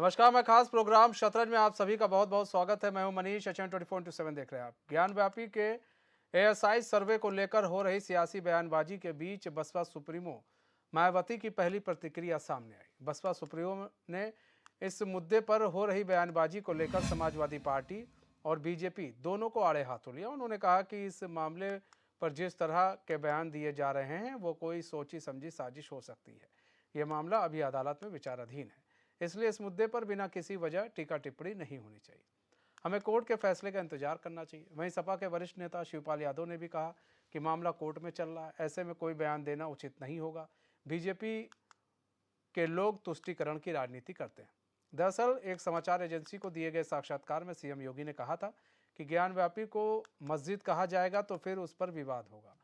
नमस्कार, मैं खास प्रोग्राम शतरंज में आप सभी का बहुत बहुत स्वागत है। मैं हूं मनीष। एचएन 24/7 देख रहे हैं आप। ज्ञान व्यापी के एएसआई सर्वे को लेकर हो रही सियासी बयानबाजी के बीच बसपा सुप्रीमो मायावती की पहली प्रतिक्रिया सामने आई। बसपा सुप्रीमो ने इस मुद्दे पर हो रही बयानबाजी को लेकर समाजवादी पार्टी और बीजेपी दोनों को आड़े हाथों लिया। उन्होंने कहा कि इस मामले पर जिस तरह के बयान दिए जा रहे हैं वो कोई सोची समझी साजिश हो सकती है। ये मामला अभी अदालत में विचाराधीन है, इसलिए इस मुद्दे पर बिना किसी वजह टीका टिप्पणी नहीं होनी चाहिए। हमें कोर्ट के फैसले का इंतजार करना चाहिए। वहीं सपा के वरिष्ठ नेता शिवपाल यादव ने भी कहा कि मामला कोर्ट में चल रहा है, ऐसे में कोई बयान देना उचित नहीं होगा। बीजेपी के लोग तुष्टीकरण की राजनीति करते हैं। दरअसल एक समाचार एजेंसी को दिए गए साक्षात्कार में सीएम योगी ने कहा था कि ज्ञान व्यापी को मस्जिद कहा जाएगा तो फिर उस पर विवाद होगा।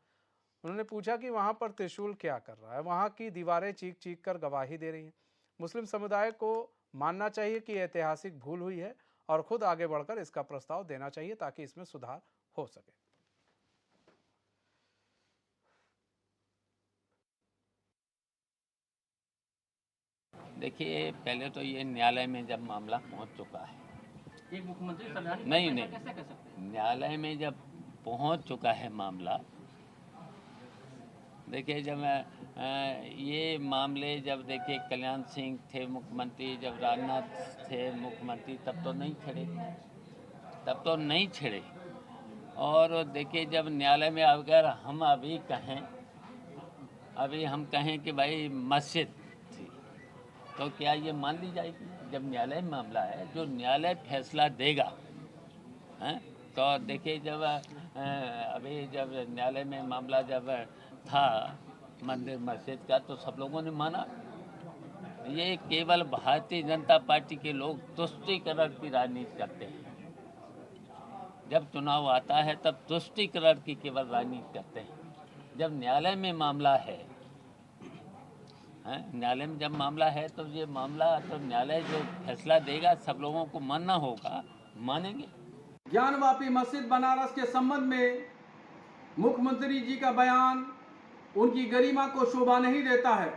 उन्होंने पूछा कि वहां पर त्रिशूल क्या कर रहा है, वहां की दीवारें चीख चीख कर गवाही दे रही हैं। मुस्लिम समुदाय को मानना चाहिए कि ऐतिहासिक भूल हुई है और खुद आगे बढ़कर इसका प्रस्ताव देना चाहिए ताकि इसमें सुधार हो सके। देखिए, पहले तो ये न्यायालय में जब मामला पहुंच चुका है, एक मुख्यमंत्री संवैधानिक नहीं पक्ष नहीं ऐसा कैसे कह सकते हैं? न्यायालय में जब पहुंच चुका है मामला, देखिए जब ये मामले जब देखिए कल्याण सिंह थे मुख्यमंत्री, जब राजनाथ थे मुख्यमंत्री, तब तो नहीं छिड़े। और देखिए जब न्यायालय में अगर हम हम कहें कि भाई मस्जिद थी, तो क्या ये मान ली जाएगी? जब न्यायालय में मामला है, जो न्यायालय फैसला देगा हैं, तो देखिए जब अभी जब न्यायालय में मामला जब था मंदिर मस्जिद का, तो सब लोगों ने माना। ये केवल भारतीय जनता पार्टी के लोग तुष्टीकरण की राजनीति करते हैं। जब चुनाव आता है तब तुष्टीकरण की केवल राजनीति करते हैं। जब न्यायालय में मामला है, न्यायालय में जब मामला है तो ये मामला तो न्यायालय जो फैसला देगा सब लोगों को मानना होगा, मानेंगे। ज्ञानवापी मस्जिद बनारस के संबंध में मुख्यमंत्री जी का बयान उनकी गरिमा को शोभा नहीं देता है।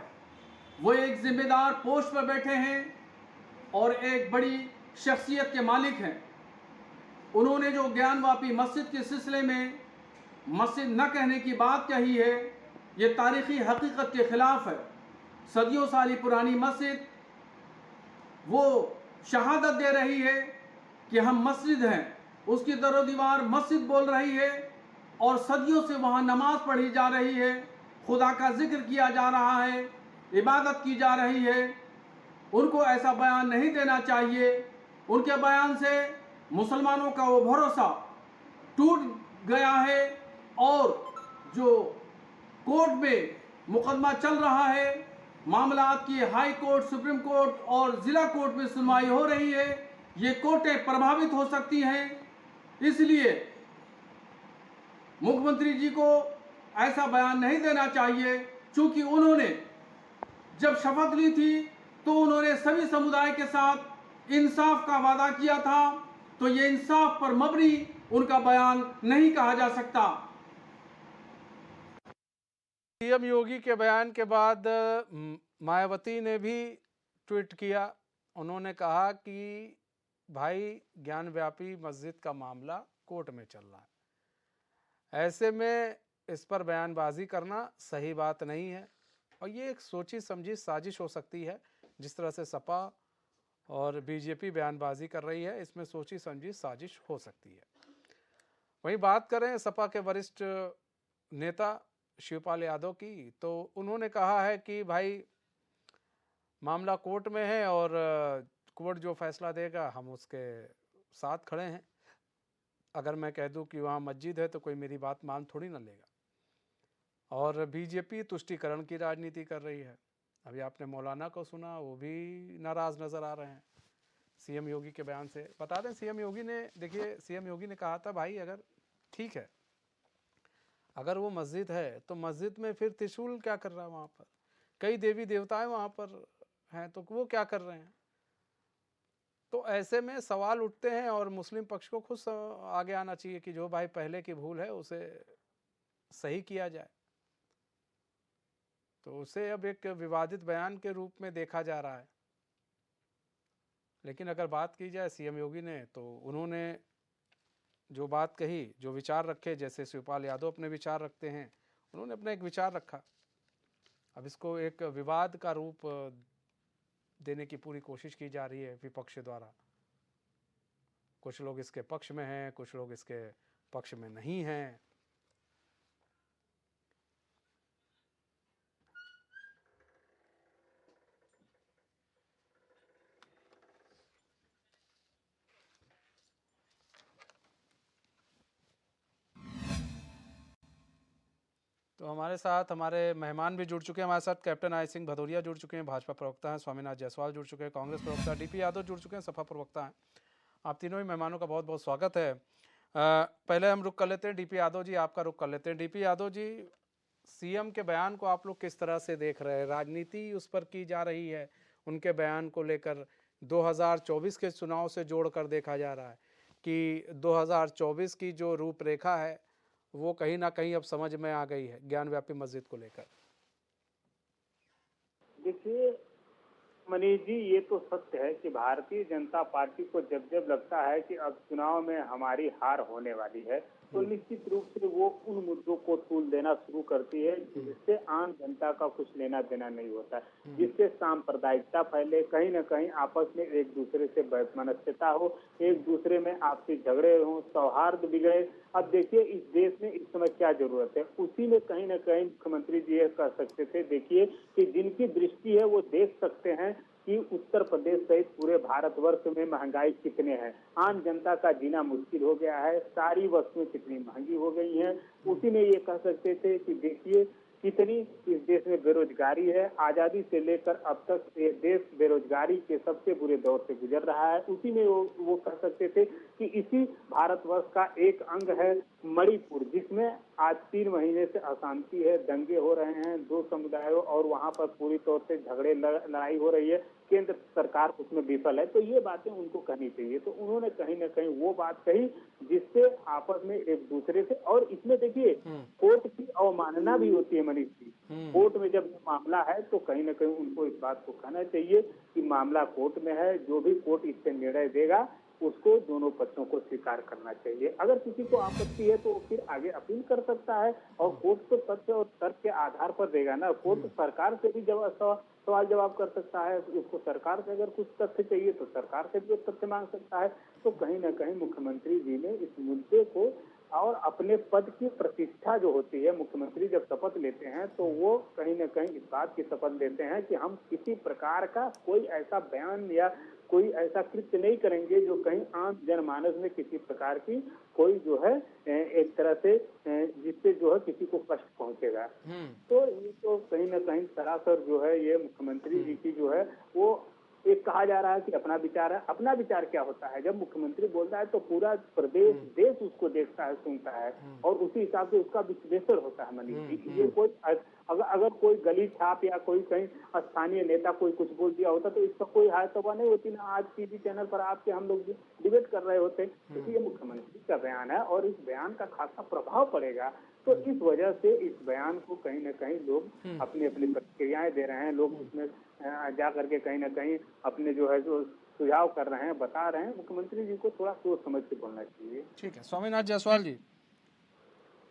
वो एक जिम्मेदार पोस्ट पर बैठे हैं और एक बड़ी शख्सियत के मालिक हैं। उन्होंने जो ज्ञानवापी मस्जिद के सिलसिले में मस्जिद न कहने की बात कही है, ये तारीखी हकीकत के खिलाफ है। सदियों साली पुरानी मस्जिद वो शहादत दे रही है कि हम मस्जिद हैं, उसकी दरो दीवार मस्जिद बोल रही है और सदियों से वहाँ नमाज पढ़ी जा रही है, खुदा का जिक्र किया जा रहा है, इबादत की जा रही है। उनको ऐसा बयान नहीं देना चाहिए। उनके बयान से मुसलमानों का वो भरोसा टूट गया है और जो कोर्ट में मुकदमा चल रहा है, मामलात की हाई कोर्ट, सुप्रीम कोर्ट और जिला कोर्ट में सुनवाई हो रही है, ये कोर्टें प्रभावित हो सकती हैं। इसलिए मुख्यमंत्री जी को ऐसा बयान नहीं देना चाहिए, क्योंकि उन्होंने जब शपथ ली थी तो उन्होंने सभी समुदाय के साथ इंसाफ का वादा किया था, तो ये इंसाफ पर मबनी उनका बयान नहीं कहा जा सकता। सीएम योगी के बयान के बाद मायावती ने भी ट्वीट किया। उन्होंने कहा कि भाई ज्ञान व्यापी मस्जिद का मामला कोर्ट में चल रहा है, ऐसे में इस पर बयानबाजी करना सही बात नहीं है और ये एक सोची समझी साजिश हो सकती है। जिस तरह से सपा और बीजेपी बयानबाजी कर रही है, इसमें सोची समझी साजिश हो सकती है। वहीं बात करें सपा के वरिष्ठ नेता शिवपाल यादव की, तो उन्होंने कहा है कि भाई मामला कोर्ट में है और कोर्ट जो फैसला देगा हम उसके साथ खड़े हैं। अगर मैं कह दूं कि वहाँ मस्जिद है तो कोई मेरी बात मान थोड़ी ना लेगा। और बीजेपी तुष्टीकरण की राजनीति कर रही है। अभी आपने मौलाना को सुना, वो भी नाराज़ नज़र आ रहे हैं सीएम योगी के बयान से। बता दें सीएम योगी ने कहा था भाई अगर ठीक है, अगर वो मस्जिद है तो मस्जिद में फिर त्रिशूल क्या कर रहा है? वहाँ पर कई देवी देवताएं वहाँ पर हैं, तो वो क्या कर रहे हैं? तो ऐसे में सवाल उठते हैं और मुस्लिम पक्ष को खुद आगे आना चाहिए कि जो भाई पहले की भूल है उसे सही किया जाए। तो उसे अब एक विवादित बयान के रूप में देखा जा रहा है, लेकिन अगर बात की जाए सीएम योगी ने, तो उन्होंने जो बात कही, जो विचार रखे, जैसे शिवपाल यादव अपने विचार रखते हैं, उन्होंने अपना एक विचार रखा। अब इसको एक विवाद का रूप देने की पूरी कोशिश की जा रही है विपक्ष द्वारा। कुछ लोग इसके पक्ष में हैं, कुछ लोग इसके पक्ष में नहीं हैं। तो हमारे साथ हमारे मेहमान भी जुड़ चुके हैं। हमारे साथ कैप्टन आई सिंह भदौरिया जुड़ चुके हैं, भाजपा प्रवक्ता हैं, स्वामीनाथ जायसवाल जुड़ चुके हैं, कांग्रेस प्रवक्ता डीपी यादव जुड़ चुके हैं, सपा प्रवक्ता हैं। आप तीनों ही मेहमानों का बहुत बहुत स्वागत है। पहले हम रुक कर लेते हैं डीपी यादव जी, आपका रुक कर लेते हैं। डीपी यादव जी, सीएम के बयान को आप लोग किस तरह से देख रहे हैं? राजनीति उस पर की जा रही है, उनके बयान को लेकर 2024 के चुनाव से जोड़कर देखा जा रहा है कि 2024 की जो रूपरेखा है वो कहीं ना कहीं अब समझ में आ गई है ज्ञानव्यापी मस्जिद को लेकर। देखिए मनीष जी, ये तो सत्य है कि भारतीय जनता पार्टी को जब जब लगता है कि अब चुनाव में हमारी हार होने वाली है, तो निश्चित रूप से वो उन मुद्दों को तूल देना शुरू करती है जिससे आम जनता का कुछ लेना देना नहीं होता है, जिससे सांप्रदायिकता फैले, कहीं न कहीं आपस में एक दूसरे से वैमनस्यता हो, एक दूसरे में आपसी झगड़े हो, सौहार्द बिगड़े। अब देखिए इस देश में इस समय क्या जरूरत है, उसी में कहीं न कहीं मुख्यमंत्री जी ये कह सकते थे। देखिए कि जिनकी दृष्टि है वो देख सकते हैं कि उत्तर प्रदेश सहित पूरे भारतवर्ष में महंगाई कितने हैं, आम जनता का जीना मुश्किल हो गया है, सारी वस्तुएं कितनी महंगी हो गई हैं। उसी में ये कह सकते थे कि देखिए कितनी इस देश में बेरोजगारी है, आजादी से लेकर अब तक ये देश बेरोजगारी के सबसे बुरे दौर से गुजर रहा है। उसी में वो कह सकते थे कि इसी भारतवर्ष का एक अंग है मणिपुर, जिसमें आज 3 महीने से अशांति है, दंगे हो रहे हैं दो समुदायों और वहां पर पूरी तौर से झगड़े लड़ाई हो रही है, केंद्र सरकार उसमें विफल है। तो ये बातें उनको कहनी चाहिए, तो उन्होंने कहीं न कहीं वो बात कही जिससे आपस में एक दूसरे से, और इसमें देखिए कोर्ट की अवमानना भी होती है मनीष जी। कोर्ट में जब मामला है तो कहीं न कहीं उनको इस बात को कहना चाहिए कि मामला कोर्ट में है, जो भी कोर्ट इस पे निर्णय देगा उसको दोनों पक्षों को स्वीकार करना चाहिए। अगर किसी को आपत्ति है तो फिर आगे अपील कर सकता है, और कोर्ट तो तथ्य और तर्क के आधार पर देगा ना। कोर्ट सरकार से भी सवाल जवाब कर सकता है, उसको सरकार से अगर कुछ तथ्य चाहिए तो सरकार से भी तथ्य मांग सकता है। तो कहीं ना कहीं मुख्यमंत्री जी ने इस मुद्दे को, और अपने पद की प्रतिष्ठा जो होती है, मुख्यमंत्री जब शपथ लेते हैं तो वो कहीं न कहीं इस बात की शपथ लेते हैं कि हम किसी प्रकार का कोई ऐसा बयान या कोई ऐसा कृत्य नहीं करेंगे जो कहीं आम जनमानस में किसी प्रकार की कोई जो है एक तरह से जिससे जो है किसी को कष्ट पहुंचेगा। तो ये तो कहीं न कहीं सरासर जो है ये मुख्यमंत्री जी की जो है वो एक कहा जा रहा है कि अपना विचार है। अपना विचार क्या होता है? जब मुख्यमंत्री बोलता है तो पूरा प्रदेश देश उसको देखता है, सुनता है, और उसी हिसाब से उसका विश्लेषण होता है मनीष जी। ये कोई अगर कोई गली छाप या कोई कहीं स्थानीय नेता कोई कुछ बोल दिया होता तो इसका कोई हाय तौबा नहीं होती ना, आज टीवी चैनल पर आपके हम लोग डिबेट कर रहे होते। क्योंकि ये मुख्यमंत्री का बयान है और इस बयान का खासा प्रभाव पड़ेगा, तो इस वजह से इस बयान को कहीं न कहीं लोग अपनी अपनी प्रतिक्रियाएं दे रहे हैं, लोग उसमें जा करके कहीं न कहीं अपने जो है जो सुझाव कर रहे हैं, बता रहे हैं। मुख्यमंत्री जी को थोड़ा सोच समझ के बोलना चाहिए। ठीक है, स्वामीनाथ जायसवाल जी,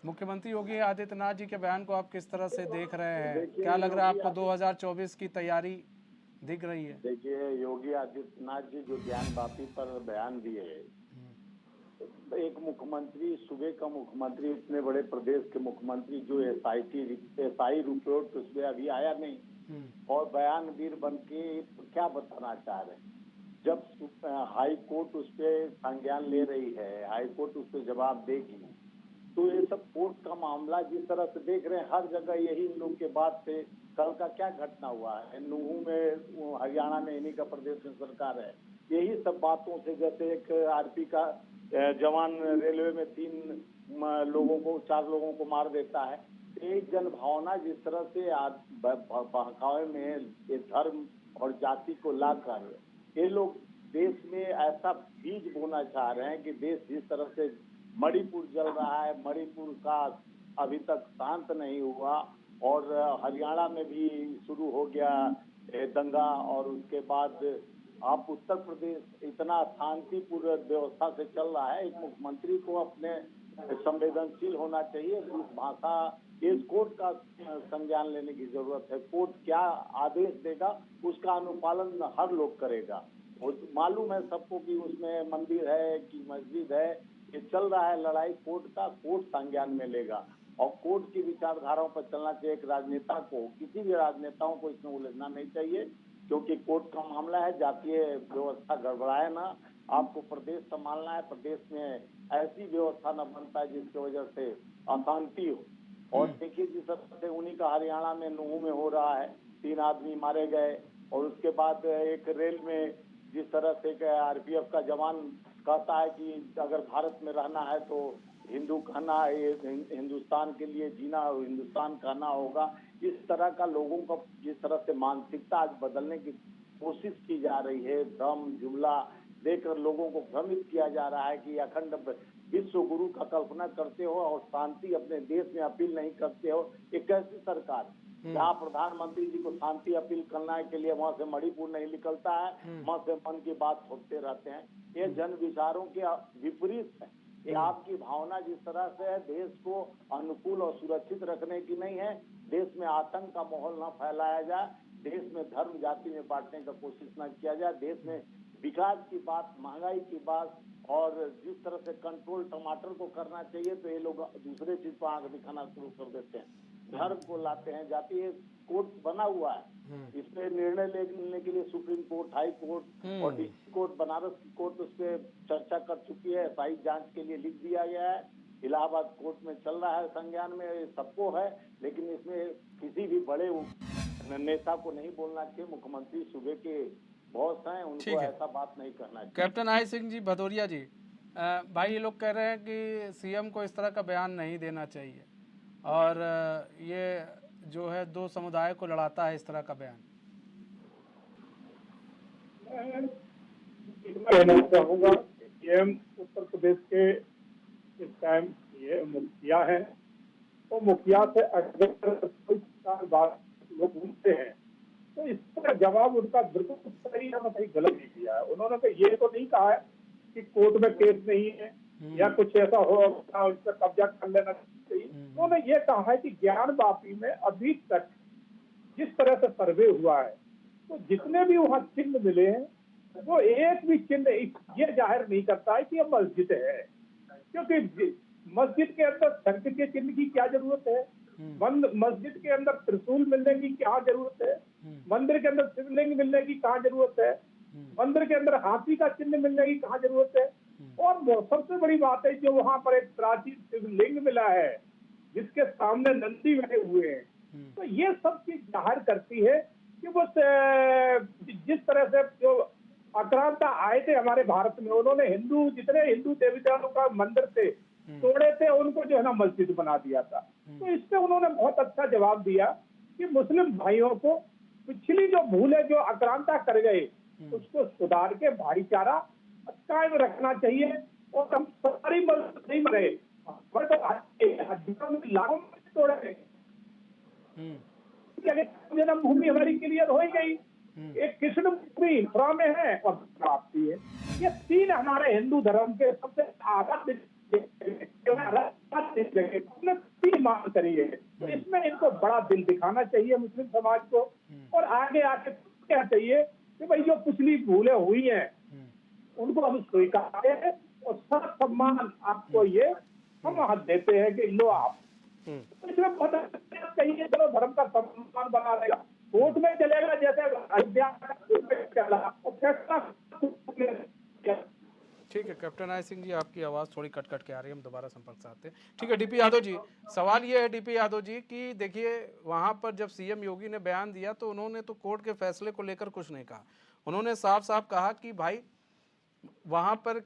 मुख्यमंत्री योगी आदित्यनाथ जी के बयान को आप किस तरह से देख रहे हैं? क्या लग रहा है आपको 2024 की तैयारी दिख रही है? देखिए, योगी आदित्यनाथ जी जो ज्ञानवापी पर बयान दिए, एक मुख्यमंत्री, सूबे का मुख्यमंत्री, इतने बड़े प्रदेश के मुख्यमंत्री जो एसआई रिपोर्ट उसमें अभी आया नहीं, और बयानवीर बन के क्या बताना चाह रहे हैं? जब हाई कोर्ट उस पर संज्ञान ले रही है, हाई कोर्ट उस पर जवाब देगी, तो ये सब कोर्ट का मामला जिस तरह से देख रहे हैं, हर जगह यही इन लोग के बाद से कल का क्या घटना हुआ है, नूहू में, हरियाणा में इन्हीं का प्रदेश में सरकार है, यही सब बातों से, जैसे एक आरपी का जवान रेलवे में 4 लोगों को मार देता है, एक जन भावना जिस तरह से बहकावे में ये धर्म और जाति को लाकर ये लोग देश में ऐसा बीज बोना चाह रहे हैं कि देश जिस तरह से मणिपुर जल रहा है, मणिपुर का अभी तक शांत नहीं हुआ, और हरियाणा में भी शुरू हो गया दंगा, और उसके बाद आप उत्तर प्रदेश इतना शांतिपूर्ण व्यवस्था से चल रहा है, एक मुख्यमंत्री को अपने संवेदनशील होना चाहिए। इस भाषा इस कोर्ट का संज्ञान लेने की जरूरत है। कोर्ट क्या आदेश देगा उसका अनुपालन हर लोग करेगा। और मालूम है सबको कि उसमें मंदिर है कि मस्जिद है, ये चल रहा है लड़ाई कोर्ट का, कोर्ट संज्ञान में लेगा और कोर्ट की विचारधाराओं पर चलना चाहिए। एक राजनेता को, किसी भी राजनेताओं को इसमें उलझना नहीं चाहिए, क्योंकि कोर्ट का मामला है। जातीय व्यवस्था गड़बड़ाए ना, आपको प्रदेश संभालना है, प्रदेश में ऐसी व्यवस्था न बनता है जिसकी वजह से अशांति हो। और देखिए जिस तरह से उन्हीं का हरियाणा में नूहू में हो रहा है, 3 आदमी मारे गए और उसके बाद एक रेल में जिस तरह से आरपीएफ का जवान कहता है कि अगर भारत में रहना है तो हिंदू कहना, हिंदुस्तान के लिए जीना और हिंदुस्तान कहना होगा। इस तरह का लोगों का जिस तरह से मानसिकता आज बदलने की कोशिश की जा रही है, भ्रम जुमला देकर लोगों को भ्रमित किया जा रहा है कि अखंड विश्व गुरु का कल्पना करते हो और शांति अपने देश में अपील नहीं करते हो। एक ऐसी सरकार जहाँ प्रधानमंत्री जी को शांति अपील करने के लिए वहां से मणिपुर नहीं निकलता है, वहां से मन की बात थोपते रहते हैं। ये जन विचारों के विपरीत है। ये आपकी भावना जिस तरह से है देश को अनुकूल और सुरक्षित रखने की नहीं है। देश में आतंक का माहौल न फैलाया जाए, देश में धर्म जाति में बांटने का कोशिश न किया जाए, देश में विकास की बात, महंगाई की बात और जिस तरह से कंट्रोल टमाटर को करना चाहिए तो ये लोग दूसरे चीज पर आंख दिखाना शुरू कर देते हैं, धर्म को लाते हैं। जाति कोर्ट बना हुआ है, इसमें निर्णय लेने के लिए सुप्रीम कोर्ट, हाई कोर्ट और डिस्ट्रिक्ट कोर्ट, बनारस की कोर्ट उस पर चर्चा कर चुकी है। एसआई जांच के लिए लिख दिया गया है, इलाहाबाद कोर्ट में चल रहा है संज्ञान में, सबको है। लेकिन इसमें किसी भी बड़े नेता को नहीं बोलना चाहिए। मुख्यमंत्री सूबे के बॉस हैं, उनको ऐसा बात नहीं करना चाहिए। कैप्टन आई सिंह जी भदौरिया जी, भाई ये लोग कह रहे हैं कि सीएम को इस तरह का बयान नहीं देना चाहिए और ये जो है दो समुदाय को लड़ाता है इस तरह का बयान। कहना चाहूँगा सीएम उत्तर प्रदेश के इस टाइम ये मुखिया है, तो मुखिया से अगर कोई बात लोग पूछते हैं तो इसका जवाब उनका बिल्कुल सही या सही गलत नहीं दिया है। उन्होंने तो ये तो नहीं कहा है कि कोर्ट में केस नहीं है या कुछ ऐसा हो उस पर कब्जा कर लेना चाहिए। उन्होंने ये कहा है कि ज्ञान वापी में अभी तक जिस तरह से सर्वे हुआ है तो जितने भी वहाँ चिन्ह मिले हैं वो एक भी चिन्ह ये जाहिर नहीं करता है कि ये मस्जिद है, क्योंकि मस्जिद के अंदर शंख के चिन्ह की क्या जरूरत है, मस्जिद के अंदर त्रिशूल मिलने की क्या जरूरत है, मंदिर के अंदर शिवलिंग मिलने की कहाँ जरूरत है, मंदिर के अंदर हाथी का चिन्ह मिलने की कहाँ जरूरत है। और सबसे बड़ी बात है जो वहां पर एक प्राचीन शिवलिंग मिला है जिसके सामने नंदी बैठे हुए हैं, तो ये सब चीज जाहिर करती है कि वो जिस तरह से जो आक्रांता आए थे हमारे भारत में, उन्होंने जितने हिंदू देवी देवताओं का मंदिर थे तोड़े थे, उनको जो है ना मस्जिद बना दिया था। तो इससे उन्होंने बहुत अच्छा जवाब दिया कि मुस्लिम भाइयों को पिछली जो भूलें जो आक्रांता कर गए उसको सुधार के भाईचारा कायम रखना चाहिए। और हम सारी मस्जिद नहीं बने लाखों तोड़े, जन्मभूमि हमारी क्लियर हो ही गई, एक कृष्ण भूमि इंफ्रा में है और प्राप्ति है। ये 3 हमारे हिंदू धर्म के सबसे आधार मान करी है। तो इसमें इनको बड़ा दिल दिखाना चाहिए मुस्लिम समाज को और आगे आके क्या चाहिए कि भाई जो पिछली भूलें हुई हैं उनको हम स्वीकार हैं और सब सम्मान आपको ये हम हाथ देते हैं कि लो आप। तो इसमें बहुत कहिए चलो धर्म का सम्मान बना रहेगा, कोर्ट में चलेगा जैसे अयोध्या चला। ठीक है कैप्टन आई सिंह जी, आपकी आवाज़ थोड़ी कट कट के आ रही है, हम दोबारा संपर्क से आते हैं। ठीक है डीपी यादव जी, सवाल ये है डीपी यादव जी कि देखिए वहाँ पर जब सीएम योगी ने बयान दिया तो उन्होंने तो कोर्ट के फैसले को लेकर कुछ नहीं कहा। उन्होंने साफ साफ कहा कि भाई वहाँ पर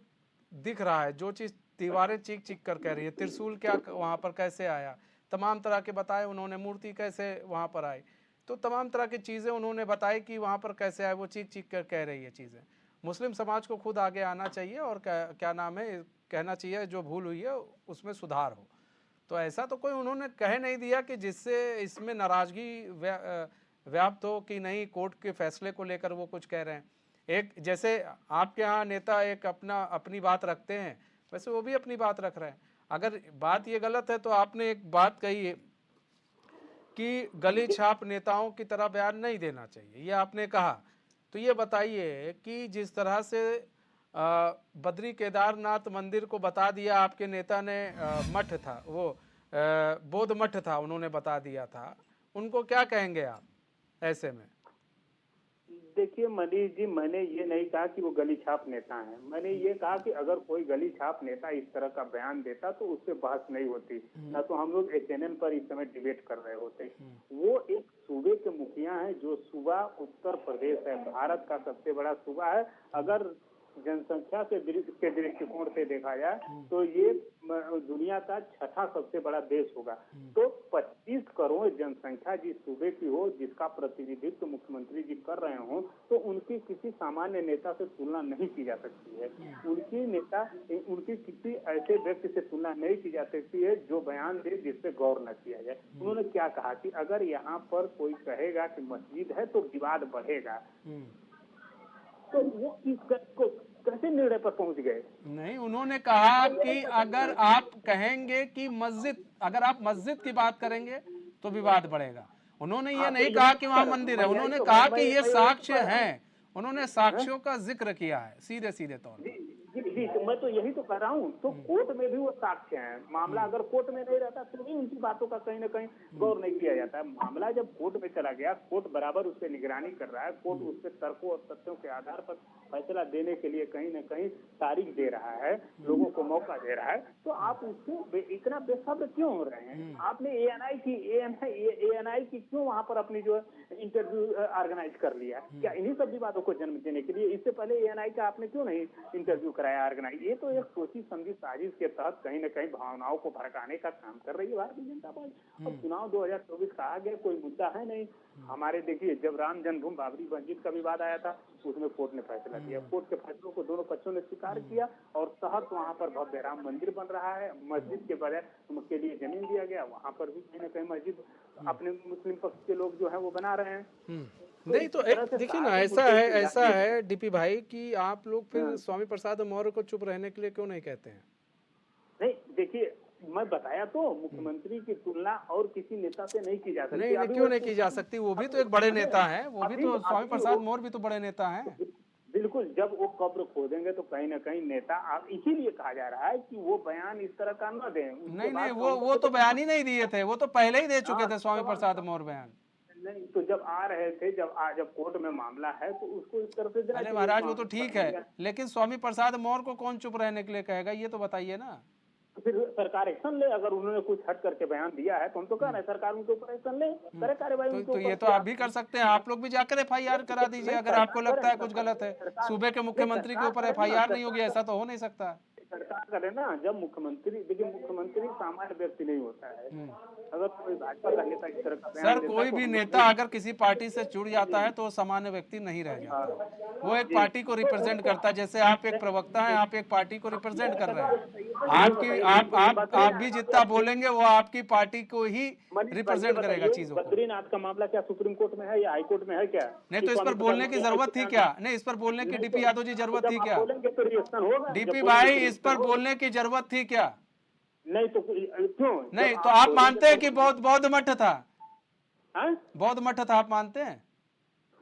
दिख रहा है जो चीज़ दीवारें चीख चीख कर कह रही है, त्रिशूल क्या वहाँ पर कैसे आया, तमाम तरह के बताए उन्होंने, मूर्ति कैसे वहाँ पर आई, तो तमाम तरह की चीज़ें उन्होंने बताई कि वहाँ पर कैसे आए, वो चीख चीख कर कह रही है चीज़ें। मुस्लिम समाज को खुद आगे आना चाहिए और क्या नाम है कहना चाहिए जो भूल हुई है उसमें सुधार हो। तो ऐसा तो कोई उन्होंने कह नहीं दिया कि जिससे इसमें नाराज़गी व्याप्त हो कि नहीं कोर्ट के फैसले को लेकर वो कुछ कह रहे हैं। एक जैसे आपके यहाँ नेता एक अपनी बात रखते हैं, वैसे वो भी अपनी बात रख रहे हैं। अगर बात ये गलत है तो आपने एक बात कही है कि गली छाप नेताओं की तरह बयान नहीं देना चाहिए, ये आपने कहा। तो ये बताइए कि जिस तरह से बद्री केदारनाथ मंदिर को बता दिया आपके नेता ने, मठ था वो, बौद्ध मठ था, उन्होंने बता दिया था, उनको क्या कहेंगे आप ऐसे में? देखिए मनीष जी, मैंने ये नहीं कहा कि वो गली छाप नेता हैं। मैंने ये कहा कि अगर कोई गली छाप नेता इस तरह का बयान देता तो उससे बहस नहीं होती, ना तो हम लोग चैनल पर इस समय डिबेट कर रहे होते। वो एक सूबे के मुखिया हैं, जो सूबा उत्तर प्रदेश है, भारत का सबसे बड़ा सूबा है। अगर जनसंख्या के दृष्टिकोण से देखा जाए तो ये दुनिया का छठा सबसे बड़ा देश होगा। तो 25 करोड़ जनसंख्या जिस सूबे की हो, जिसका प्रतिनिधित्व मुख्यमंत्री जी कर रहे हो, तो उनकी किसी सामान्य नेता से तुलना नहीं की जा सकती है। उनकी किसी ऐसे व्यक्ति से तुलना नहीं की जा सकती है जो बयान दे जिस पे गौर न किया जाए। उन्होंने क्या कहा कि अगर यहाँ पर कोई कहेगा कि मस्जिद है तो विवाद बढ़ेगा, तो वो कैसे निर्णय पर पहुंच गए? नहीं, उन्होंने कहा कि अगर आप कहेंगे कि मस्जिद, अगर आप मस्जिद की बात करेंगे तो विवाद बढ़ेगा। उन्होंने ये नहीं कहा कि वहां मंदिर है, उन्होंने कहा कि ये साक्ष्य हैं, उन्होंने साक्ष्यों का जिक्र किया है सीधे सीधे तौर पर। जी, तो मैं तो यही तो कर रहा हूँ। तो कोर्ट में भी वो साक्ष्य हैं। मामला अगर कोर्ट में नहीं रहता तो भी उनकी बातों का कहीं ना कहीं गौर नहीं किया जाता है। मामला जब कोर्ट में चला गया, कोर्ट बराबर उस पर निगरानी कर रहा है, कोर्ट उस पर तर्कों और तथ्यों के आधार पर फैसला देने के लिए कहीं ना कहीं तारीख दे रहा है, लोगों को मौका दे रहा है, तो आप उसको इतना बेसब्र क्यों हो रहे हैं? आपने एएनआई की क्यों वहां पर अपनी जो इंटरव्यू ऑर्गेनाइज कर लिया? क्या इन्हीं सब विवादों को जन्म देने के लिए? इससे पहले एएनआई का आपने क्यों नहीं इंटरव्यू कराया ऑर्गेनाइज? ये तो एक सोची समझी साजिश के तहत कहीं न कहीं भावनाओं को भड़काने का काम कर रही है भारतीय जनता पार्टी। अब चुनाव 2024 का आगे कोई मुद्दा है नहीं हमारे। देखिए, जब राम जन्मभूमि बाबरी मस्जिद का विवाद आया था, उसमें कोर्ट ने फैसला दिया। कोर्ट के फैसलों को दोनों पक्षों ने स्वीकार किया और तहत वहाँ पर भव्य राम मंदिर बन रहा है। मस्जिद के बजाय के लिए जमीन दिया गया, वहाँ पर भी कहीं न कहीं मस्जिद अपने मुस्लिम पक्ष के लोग जो है वो बना रहे हैं। नहीं तो देखिए ना, ऐसा है डीपी भाई कि आप लोग फिर स्वामी प्रसाद मौर्य को चुप रहने के लिए क्यों नहीं कहते हैं? नहीं, देखिए, मैं बताया तो मुख्यमंत्री की तुलना और किसी नेता से नहीं की जा सकती। नहीं, क्यों नहीं की जा सकती? वो भी तो एक बड़े नेता हैं, वो भी तो स्वामी प्रसाद मौर्य भी तो बड़े नेता हैं। बिल्कुल, जब वो कब्र खोदेंगे तो कहीं ना कहीं नेता, आप इसीलिए कहा जा रहा है कि वो बयान इस तरह का न दें। नहीं, वो तो बयान ही नहीं दिए थे, वो तो पहले ही दे चुके थे स्वामी प्रसाद मौर्य बयान। नहीं, तो जब आ रहे थे, जब कोर्ट में मामला है तो उसको इस तरह से देना। अरे महाराज, वो तो ठीक है, लेकिन स्वामी प्रसाद मौर्य को कौन चुप रहने के लिए कहेगा, ये तो बताइए ना। तो फिर सरकार एक्शन ले। अगर उन्होंने कुछ हट करके बयान दिया है तो हम तो कह रहे हैं सरकार उनके ऊपर एक्शन ले, करे कार्रवाई। तो ये तो आप भी कर सकते हैं, आप लोग भी जाकर एफआईआर करा दीजिए अगर आपको लगता है कुछ गलत है। सूबे के मुख्यमंत्री के ऊपर एफआईआर नहीं होगी, ऐसा तो हो नहीं सकता। सरकार करे ना। जब मुख्यमंत्री, देखिए, मुख्यमंत्री सामान्य व्यक्ति नहीं होता है। अगर कोई भाजपा का नेता इस तरह का सर, कोई भी नेता अगर किसी पार्टी से जुड़ जाता है तो वो सामान्य व्यक्ति नहीं रह जाता, वो एक पार्टी को रिप्रेजेंट करता है। जैसे आप एक प्रवक्ता हैं, आप एक पार्टी को रिप्रेजेंट कर रहे हैं। आप भी जितना बोलेंगे वो आपकी पार्टी को ही रिप्रेजेंट करेगा चीजों को। बद्रीनाथ का मामला क्या सुप्रीम कोर्ट में है या हाई कोर्ट में है क्या? नहीं, तो इस पर बोलने की जरूरत थी क्या? नहीं, इस पर बोलने की डीपी यादव जी जरूरत थी क्या? डीपी भाई, इस पर बोलने की जरूरत थी क्या? नहीं तो क्यों नहीं? तो आप मानते हैं कि बौद्ध मठ था? बौद्ध मठ था, आप मानते हैं?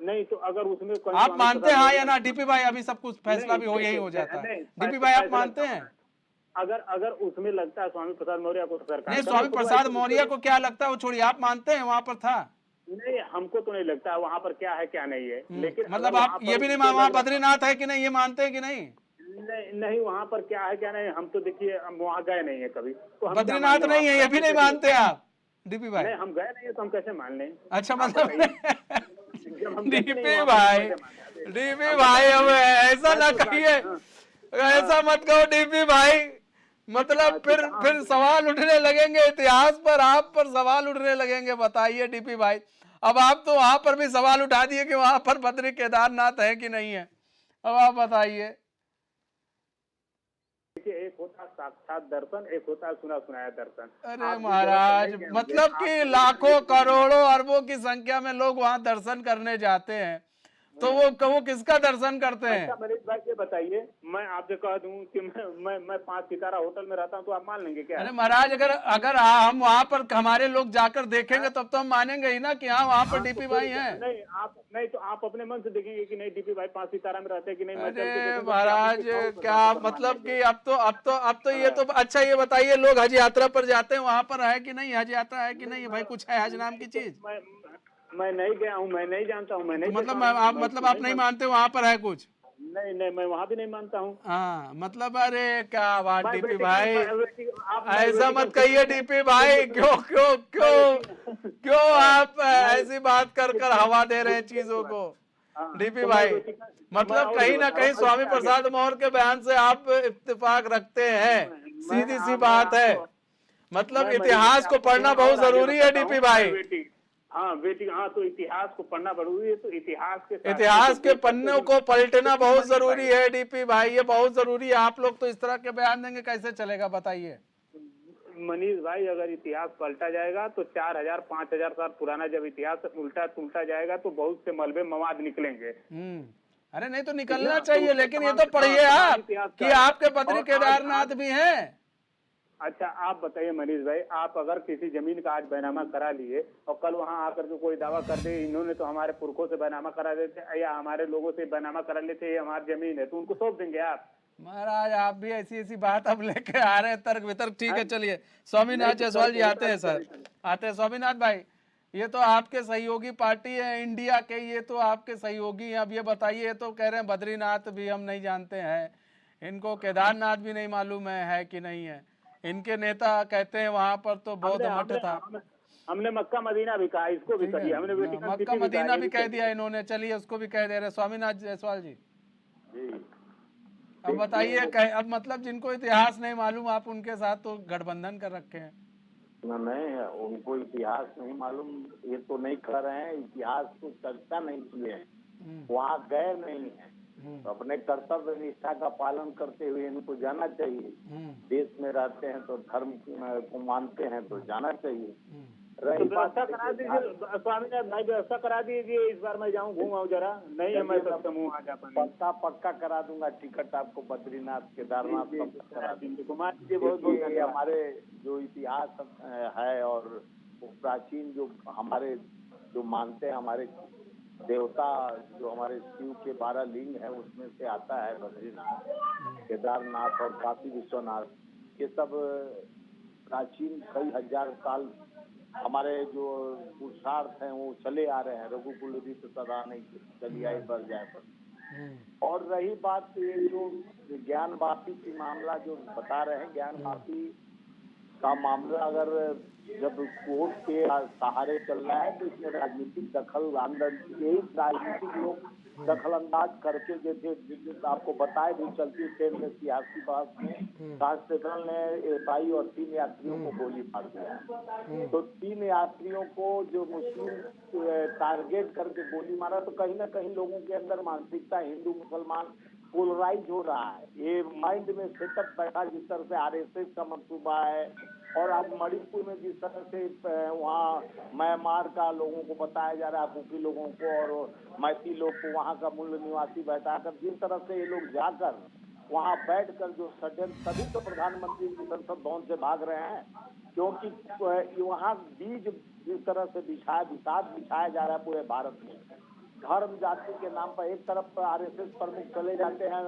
नहीं, तो अगर उसमें आप मानते हैं हाँ या ना? डीपी भाई, अभी सब कुछ फैसला भी हो, यही हो जाता है। डीपी भाई, आप मानते हैं? अगर उसमें लगता है स्वामी प्रसाद मौर्य को सरकार, नहीं, स्वामी प्रसाद मौर्य को क्या लगता है वो छोड़िए, आप मानते हैं वहां पर था? नहीं, हमको तो नहीं लगता है वहां पर क्या है क्या नहीं है। लेकिन मतलब आप ये भी नहीं, वहां बद्रीनाथ है कि नहीं, ये मानते हैं कि नहीं? नहीं, वहाँ पर क्या है क्या नहीं, हम तो देखिए हम वहाँ गए नहीं है कभी, तो बद्रीनाथ नहीं है, ये भी नहीं मानते आप डीपी भाई? नहीं, हम गए नहीं है तो हम कैसे मान लें? अच्छा, मतलब डीपी भाई अब ऐसा ना कहिए, ऐसा मत कहो डीपी भाई। मतलब फिर सवाल उठने लगेंगे इतिहास पर, आप पर सवाल उठने लगेंगे। बताइए डीपी भाई, अब आप तो वहां पर भी सवाल उठा दिए कि वहां पर बद्री केदारनाथ है कि नहीं है। अब आप बताइए। एक होता साक्षात दर्शन, एक होता सुना सुनाया दर्शन। अरे महाराज, मतलब कि लाखों करोड़ों अरबों की संख्या में लोग वहां दर्शन करने जाते हैं, तो वो किसका दर्शन करते हैं? अच्छा मनीष भाई ये बताइए, मैं आपसे कह दूं कि मैं 5 सितारा होटल में रहता हूं तो आप मान लेंगे क्या? अरे महाराज, अगर हम वहाँ पर हमारे लोग जाकर देखेंगे तब तो हम मानेंगे ही ना कि हाँ वहाँ पर डीपी भाई हैं। नहीं तो आप अपने मन से देखेंगे कि नहीं डीपी भाई 5 सितारा में रहते हैं कि नहीं, मैं चल के अरे देखूंगा। महाराज, क्या मतलब कि अब तो ये तो अच्छा, ये बताइए, लोग हज यात्रा पर जाते हैं, वहाँ पर है कि नहीं? हज यात्रा है कि नहीं है भाई? कुछ है हज नाम की चीज? मैं नहीं गया हूँ, मैं नहीं जानता हूँ, मैं नहीं तो मतलब देखा हूँ, आप नहीं मानते वहाँ पर है कुछ? नहीं नहीं, मैं वहाँ भी नहीं मानता हूँ। हाँ मतलब, अरे क्या बात मैं डीपी बेटी भाई, आप ऐसा मत कहिए डीपी भाई। क्यों क्यों क्यों क्यों आप ऐसी बात कर हवा दे रहे हैं चीजों को डीपी भाई? मतलब कहीं ना कहीं स्वामी प्रसाद मौर्य के बयान से आप इत्तेफाक रखते हैं, सीधी सी बात है। मतलब इतिहास को पढ़ना बहुत जरूरी है डीपी भाई। बेटी हाँ, तो इतिहास को पढ़ना जरूरी है, तो इतिहास के पन्नों को पलटना बहुत जरूरी है डीपी भाई, ये बहुत जरूरी है। आप लोग तो इस तरह के बयान देंगे, कैसे चलेगा बताइए? मनीष भाई, अगर इतिहास पलटा जाएगा तो 4000 5000 साल पुराना जब इतिहास उल्टा जाएगा तो बहुत से मलबे मवाद निकलेंगे। अरे नहीं तो निकलना चाहिए, लेकिन ये तो पढ़िए आप कि आपके पत्री केदारनाथ भी हैं। अच्छा आप बताइए मनीष भाई, आप अगर किसी जमीन का आज बैनामा करा लिए और कल वहां आकर के कोई दावा कर दे इन्होंने तो हमारे पुरखों से बैनामा करा देते या हमारे लोगों से बैनामा करा लेते, ये हमारी जमीन है, तो उनको सौंप देंगे आप? महाराज, आप भी ऐसी बात अब लेके आ रहे हैं, तर्क वितर्क। ठीक है, चलिए स्वामीनाथ जायसवाल जी आते हैं सर, आते हैं। स्वामीनाथ भाई, ये तो आपके सहयोगी पार्टी है इंडिया के, ये तो आपके सहयोगी हैं। अब ये बताइए, ये तो कह रहे हैं बद्रीनाथ भी हम नहीं जानते हैं, इनको केदारनाथ भी नहीं मालूम है कि नहीं है। इनके नेता कहते हैं वहां पर तो बौद्ध मठ था। हमने मक्का मदीना भी कहा, इसको भी कहिए, हमने मक्का मदीना भी कह दिया इन्होंने, चलिए उसको भी कह दे रहे। स्वामीनाथ जायसवाल जी, अब बताइए, अब मतलब जिनको इतिहास नहीं मालूम, आप उनके साथ तो गठबंधन कर रखे हैं। नहीं, उनको इतिहास नहीं मालूम ये तो नहीं कर रहे हैं, इतिहास को चर्चा नहीं किए हैं, वहाँ गए नहीं है, तो अपने कर्तव्य निष्ठा का पालन करते हुए इनको जाना चाहिए। देश में रहते हैं तो धर्म को मानते हैं तो जाना चाहिए। व्यवस्था करा दीजिए स्वामीनाथ भाई, व्यवस्था करा दीजिए, इस बार मैं जाऊँ घूम आऊँ जरा। नहीं है मैं सक्षम हूँ आ जा पाऊंगा। पक्का करा दूंगा टिकट आपको, बद्रीनाथ केदारनाथ सब करा दूंगा। घुमा दीजिए, बहुत बहुत धन्यवाद। हमारे जो इतिहास है और वो प्राचीन जो हमारे जो मानते हैं हमारे देवता, जो हमारे शिव के 12 लिंग है उसमें से आता है बद्रीनाथ, केदारनाथ और काशी विश्वनाथ। ये सब प्राचीन कई हजार साल हमारे जो पुरुषार्थ हैं वो चले आ रहे हैं। रघुकुल रीत सदा नहीं चली आई बढ़ जाए पर। और रही बात ये जो ज्ञान वापी की मामला जो बता रहे हैं, ज्ञान वापी का मामला अगर जब कोर्ट के सहारे चल रहा है तो इसमें राजनीतिक दखल अंदर, यही राजनीतिक लोग दखल अंदाज करके, जैसे आपको बताए भी चलती ट्रेन में सियासी बहस में कांस्टेबल ने एसआई और 3 यात्रियों को गोली मार दिया। तो 3 यात्रियों को जो मुस्लिम टारगेट करके गोली मारा, तो कहीं ना कहीं लोगों के अंदर मानसिकता हिंदू मुसलमान पोलराइज हो रहा है। ये माइंड में सेटअप बैठा, जिस तरह से आरएसएस का मंसूबा है। और आज मणिपुर में जिस तरह से वहाँ म्यांमार का लोगों को बताया जा रहा है, कुकी लोगों को और मैती लोग को वहाँ का मूल निवासी बैठाकर, जिस तरह से ये लोग जाकर वहाँ बैठकर जो षड्यंत्र, सभी तो प्रधानमंत्री की संसद भवन से भाग रहे हैं, क्योंकि वहाँ बीज जिस तरह से विषाद बिछाया जा रहा है पूरे भारत में। धर्म जाति के नाम पर एक तरफ आरएसएस प्रमुख चले जाते हैं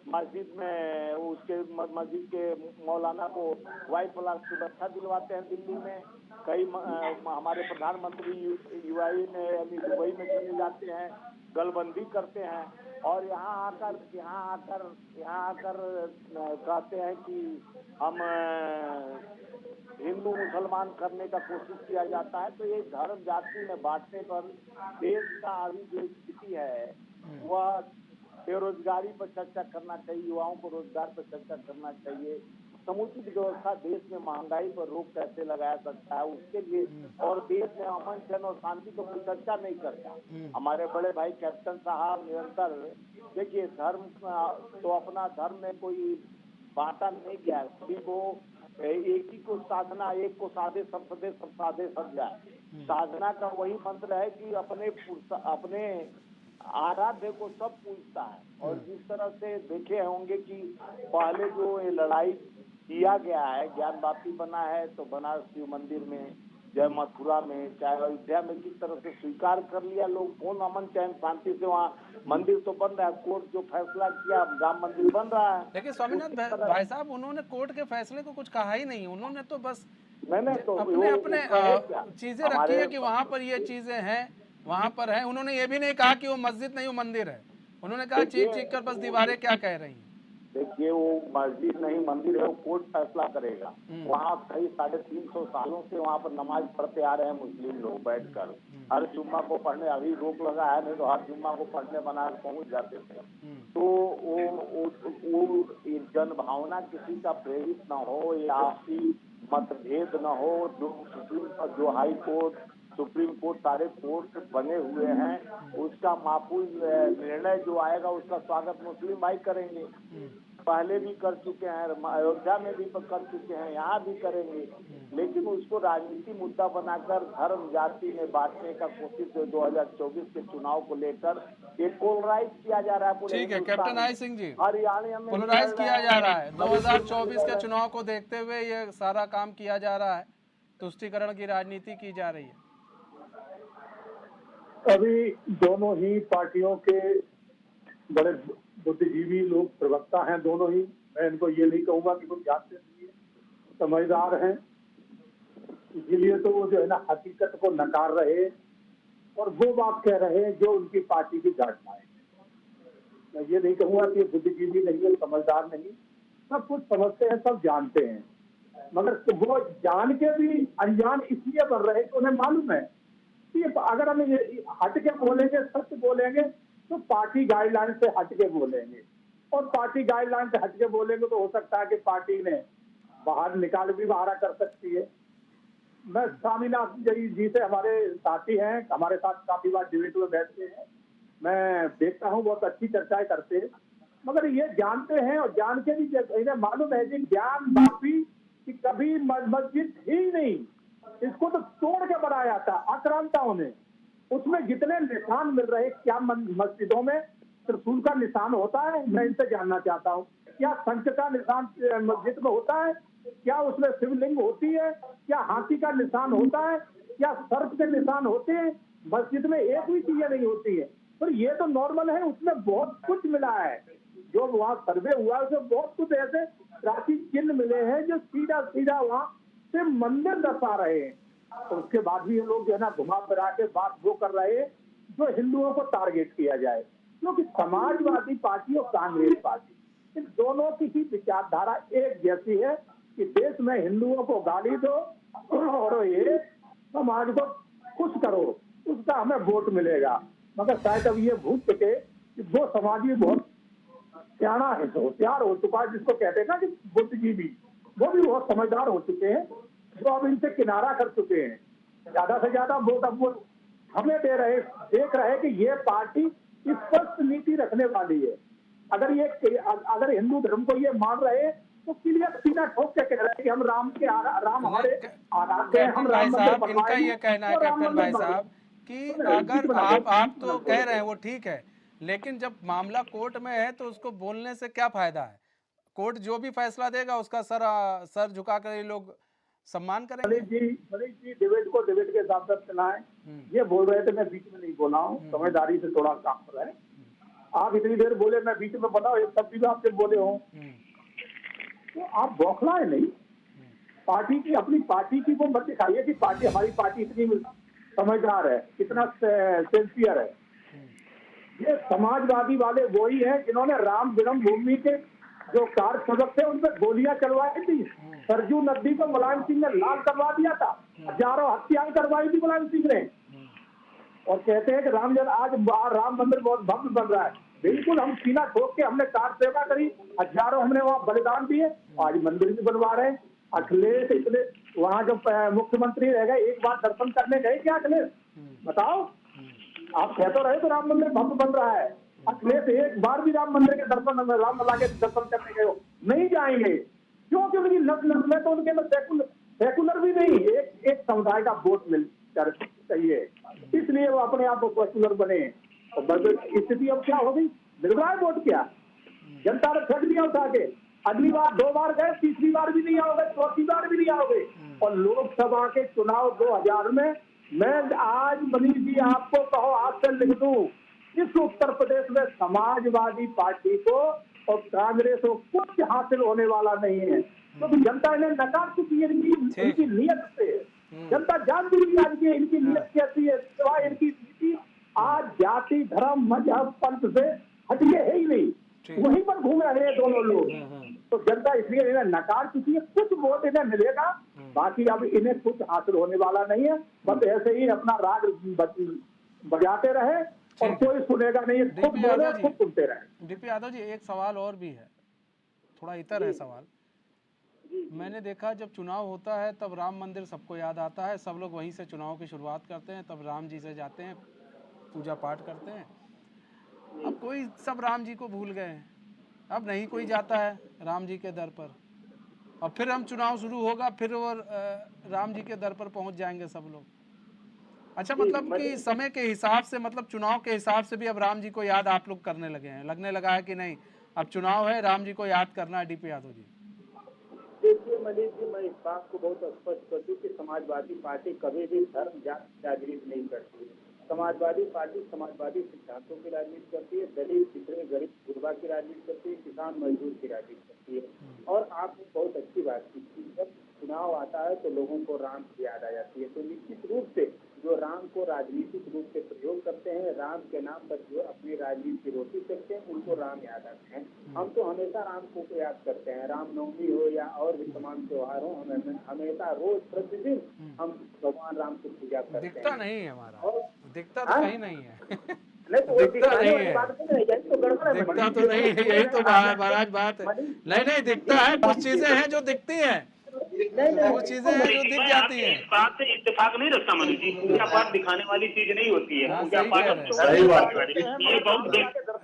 मस्जिद में, उसके मस्जिद के मौलाना को वाइट प्लस सुरक्षा दिलवाते हैं दिल्ली में। कई हमारे प्रधानमंत्री यूएई में यानी दुबई में चले जाते हैं, गलबंदी करते हैं, और यहाँ आकर कहते हैं कि हम हिंदू मुसलमान करने का कोशिश किया जाता है। तो ये धर्म जाति में बांटने पर देश का अभी जो स्थिति है वह बेरोजगारी पर चर्चा करना चाहिए, युवाओं को रोजगार पर चर्चा करना चाहिए, समुचित व्यवस्था देश में महंगाई पर रोक कैसे लगाया सकता है उसके लिए, और देश में अमन चैन और शांति को कोई चर्चा नहीं करता। हमारे बड़े भाई कैप्टन साहब निरंतर, देखिए धर्म तो अपना धर्म में कोई बांटा नहीं गया, सभी को एक ही को साधना, एक को साधे सब सदे सब साधे सब जाए। साधना का वही मंत्र है कि अपने आराध्य को सब पूजता है। और जिस तरह से देखे होंगे कि पहले जो ये लड़ाई किया गया है, ज्ञानवापी बना है तो बनारस शिव मंदिर में, चाहे मथुरा में, चाहे अयोध्या में, किस तरह से स्वीकार कर लिया लोग, कौन अमन चैन शांति से वहाँ मंदिर तो बन रहा है, कोर्ट जो फैसला किया राम मंदिर बन रहा है। लेकिन स्वामीनाथ भाई साहब, उन्होंने कोर्ट के फैसले को कुछ कहा ही नहीं, उन्होंने तो बस मैंने तो अपने चीजें रखी है कि वहाँ पर ये चीजें हैं, वहाँ पर है। उन्होंने ये भी नहीं कहा कि वो मस्जिद नहीं वो मंदिर है, उन्होंने कहा चीख चीख कर बस दीवारें क्या कह रही हैं। देखिए वो मस्जिद नहीं मंदिर है, वो कोर्ट फैसला करेगा। वहाँ कई 350 सालों से वहाँ पर नमाज पढ़ते आ रहे हैं मुस्लिम लोग बैठकर, हर जुम्मा को पढ़ने, अभी रोक लगा है, नहीं तो हर जुम्मा को पढ़ने बनारस पहुँच जाते थे। तो वो जन भावना किसी का प्रेरित न हो, या आपसी मतभेद न हो, जो हाई कोर्ट, सुप्रीम कोर्ट, सारे कोर्ट बने हुए हैं, उसका माफूज निर्णय जो आएगा उसका स्वागत मुस्लिम भाई करेंगे। पहले भी कर चुके हैं, अयोध्या में भी कर चुके हैं, यहाँ भी करेंगे। लेकिन उसको राजनीति मुद्दा बनाकर धर्म जाति में बांटने का कोशिश 2024 के चुनाव को लेकर एक पोलराइज किया जा रहा है। ठीक है कैप्टन आई सिंह जी, हरियाणा में पोलराइज किया जा रहा है। 2024 के चुनाव को देखते हुए ये सारा काम किया जा रहा है, तुष्टीकरण की राजनीति की जा रही है। अभी दोनों ही पार्टियों के बड़े बुद्धिजीवी लोग, प्रवक्ता हैं दोनों ही। मैं इनको ये नहीं कहूंगा कि कुछ जानते नहीं है, समझदार हैं, इसीलिए तो वो जो है ना हकीकत को नकार रहे और वो बात कह रहे हैं जो उनकी पार्टी की गाइडलाइन है। मैं ये नहीं कहूंगा कि बुद्धिजीवी नहीं है, समझदार नहीं, सब कुछ समझते हैं, सब जानते हैं, मगर वो जान के भी अनजान इसलिए बन रहे कि उन्हें मालूम है कि अगर हम हट के बोलेंगे, सत्य बोलेंगे तो पार्टी गाइडलाइन से हट के बोलेंगे, और पार्टी गाइडलाइन से हट के बोलेंगे तो हो सकता है कि पार्टी ने बाहर निकाल भी बाहर कर सकती है। मैं स्वामीनाथ जी से, हमारे साथी हैं, हमारे साथ काफी बार डिबेट में बैठते हैं, मैं देखता हूँ बहुत अच्छी चर्चाएं करते हैं, मगर ये जानते हैं और जान के भी इन्हें मालूम है कि ज्ञानवापी कि कभी मस्जिद ही नहीं, इसको तो तोड़ के बनाया था आक्रांताओं ने। उसमें जितने निशान मिल रहे, क्या मस्जिदों में त्रिशूल का निशान होता है? मैं इनसे जानना चाहता हूँ, क्या शंख का निशान मस्जिद में होता है? क्या उसमें शिवलिंग होती है? क्या हाथी का निशान होता है? क्या सर्प के निशान होते हैं? मस्जिद में एक भी चीजें नहीं होती है। पर ये तो नॉर्मल है, उसमें बहुत कुछ मिला है। जो वहाँ सर्वे हुआ उसमें बहुत कुछ ऐसे प्राचीन चिन्ह मिले हैं जो सीधा सीधा वहाँ से मंदिर दर्शा रहे हैं। तो उसके बाद भी ये लोग जो है ना घुमा फिरा के बात वो कर रहे हैं जो हिंदुओं को टारगेट किया जाए, क्योंकि समाजवादी पार्टी और कांग्रेस पार्टी, इन दोनों की ही विचारधारा एक जैसी है कि देश में हिंदुओं को गाली दो और ये समाज को खुश करो, उसका हमें वोट मिलेगा। मगर शायद अब ये भूल सके कि वो समाज भी बहुत सियाना है, होशियार हो चुका है, जिसको कहते हैं ना कि बुद्धिजीवी, वो भी बहुत समझदार हो चुके हैं, जो अब इनसे किनारा कर चुके हैं। ज्यादा से ज्यादा वोट अब वो हमें देख रहे कि ये पार्टी स्पष्ट नीति रखने वाली है। अगर हिंदू धर्म को ये मान रहे तो क्लियर सीधा ठोक के कह रहे हैं कि हम राम हमारे आराध्य हैं, हम राम मंदिर बनवाएंगे। इनका ये कहना है कैप्टन भाई साहब कि अगर आप तो कह रहे हैं वो ठीक है, लेकिन जब मामला कोर्ट में है तो उसको बोलने से क्या फायदा है? कोर्ट जो भी फैसला देगा उसका सर झुकाकर ये लोग सम्मान करेंगे। मनीष जी डिबेट को डिबेट के हिसाब से चलाएं। ये बोल रहे थे, मैं बीच में नहीं बोला हूँ, समझदारी से थोड़ा काम कर रहे हैं। आप इतनी देर बोले, मैं बीच में बताओ एक शब्द भी आपसे बोले हो तो आप बौखलाए नहीं। पार्टी की, अपनी पार्टी की वो मत दिखाइए कि पार्टी, हमारी पार्टी इतनी समझदार है, कितना सिंसियर है। ये समाजवादी वाले वही है जिन्होंने राम जन्मभूमि के जो कार्यसभक थे उन पर गोलियां चलवाई थी। सरजू नदी को मुलायम सिंह ने लाल करवा दिया था, हजारों हत्याएं करवाई थी मुलायम सिंह ने, और कहते हैं कि राम मंदिर बहुत भव्य बन रहा है। बिल्कुल, हम सीना ठोक के हमने कार सेवा करी, हजारों हमने वहाँ बलिदान दिए, आज मंदिर भी बनवा रहे हैं। अखिलेश इतने वहाँ जो मुख्यमंत्री रह गए, एक बार दर्शन करने गए क्या अखिलेश? बताओ, आप कह तो रहे तो राम मंदिर भव्य बन रहा है। अखिलेश एक बार भी राम मंदिर के दर्शन, रामलला के दर्शन करने गए हो? नहीं जाएंगे। क्योंकि उनकी नस्ल में तो उनके अंदर सेकुलर भी नहीं, एक समुदाय का वोट मिल चाहिए, इसलिए वो अपने आप को सेकुलर बने। और बस स्थिति अब क्या हो गई, निर्भय वोट किया, जनता ने फेंक दिया उठा के। अगली बार 2 बार गए, तीसरी बार भी नहीं आओगे, चौथी बार भी नहीं आओगे। और लोकसभा के चुनाव 2000 में मैं आज मनीष जी आपको कहो हाथ से लिख दूं, इस उत्तर प्रदेश में समाजवादी पार्टी को और कांग्रेस को कुछ हासिल होने वाला नहीं है, क्योंकि तो जनता इन्हें नकार चुकी है इनकी नीयत से। जनता जान बुझ जाती है इनकी नीयत कैसी है, सिवाय इनकी नीति आज जाति धर्म मजहब पंथ से हटिए है ही नहीं, वहीं पर घूम रहे हैं दोनों लोग। तो जनता इसलिए इन्हें नकार चुकी है, कुछ वोट इन्हें मिलेगा, बाकी अब इन्हें कुछ हासिल होने वाला नहीं है। बस ऐसे ही अपना राग बजाते रहे और कोई सुनेगा नहीं, खुद बोले खुद सुनते रहे। डीपी यादव जी, एक सवाल और भी है, थोड़ा इतर है सवाल। मैंने देखा जब चुनाव होता है तब राम मंदिर सबको याद आता है, सब लोग वहीं से चुनाव की शुरुआत करते हैं, तब राम जी से जाते हैं, पूजा पाठ करते हैं। अब कोई सब राम जी को भूल गए हैं, अब नहीं कोई जाता है राम जी के दर पर, और फिर हम चुनाव शुरू होगा फिर वो राम जी के दर पर पहुंच जाएंगे सब लोग। अच्छा, मतलब कि समय के हिसाब से, मतलब चुनाव के हिसाब से भी अब राम जी को याद आप लोग करने लगे हैं, लगने लगा है कि नहीं अब चुनाव है, राम जी को याद करना है। डीपी यादव जी, देखिए मनीष जी, मैं इस बात को बहुत स्पष्ट कर दूं कि समाजवादी पार्टी कभी भी धर्म जाति राजनीति नहीं करती है। समाजवादी पार्टी समाजवादी सिद्धांतों की राजनीति करती है, दलित पिछड़े गरीब गुरबा की राजनीति करती है, किसान मजदूर की राजनीति करती है। और आपने बहुत अच्छी बात की कि जब चुनाव आता है तो लोगों को राम की याद आ जाती है। तो निश्चित रूप से जो राम को राजनीतिक रूप से प्रयोग करते हैं, राम के नाम पर जो अपनी राजनीति की रोटी करते हैं, उनको राम याद आते हैं। हम तो हमेशा राम को याद करते हैं, रामनवमी हो या और भी तमाम त्योहार हो, हमेशा रोज प्रतिदिन हम भगवान राम को पूजा करते हैं। दिखता नहीं है हमारा, और दिखता तो कहीं नहीं है। नहीं तो दिखता नहीं है, तो गड़बड़ है, दिखता तो नहीं है, यही तो महाराज बात है। नहीं दिखता है, कुछ चीजें हैं जो दिखती हैं, कुछ चीजें हैं जो दिख जाती हैं। इस बात से इत्तेफाक नहीं रखता मनीष जी, पूजा पाठ दिखाने वाली चीज नहीं होती है। पूजा सही पाठ कह रहे हैं, सही बात ये बहुत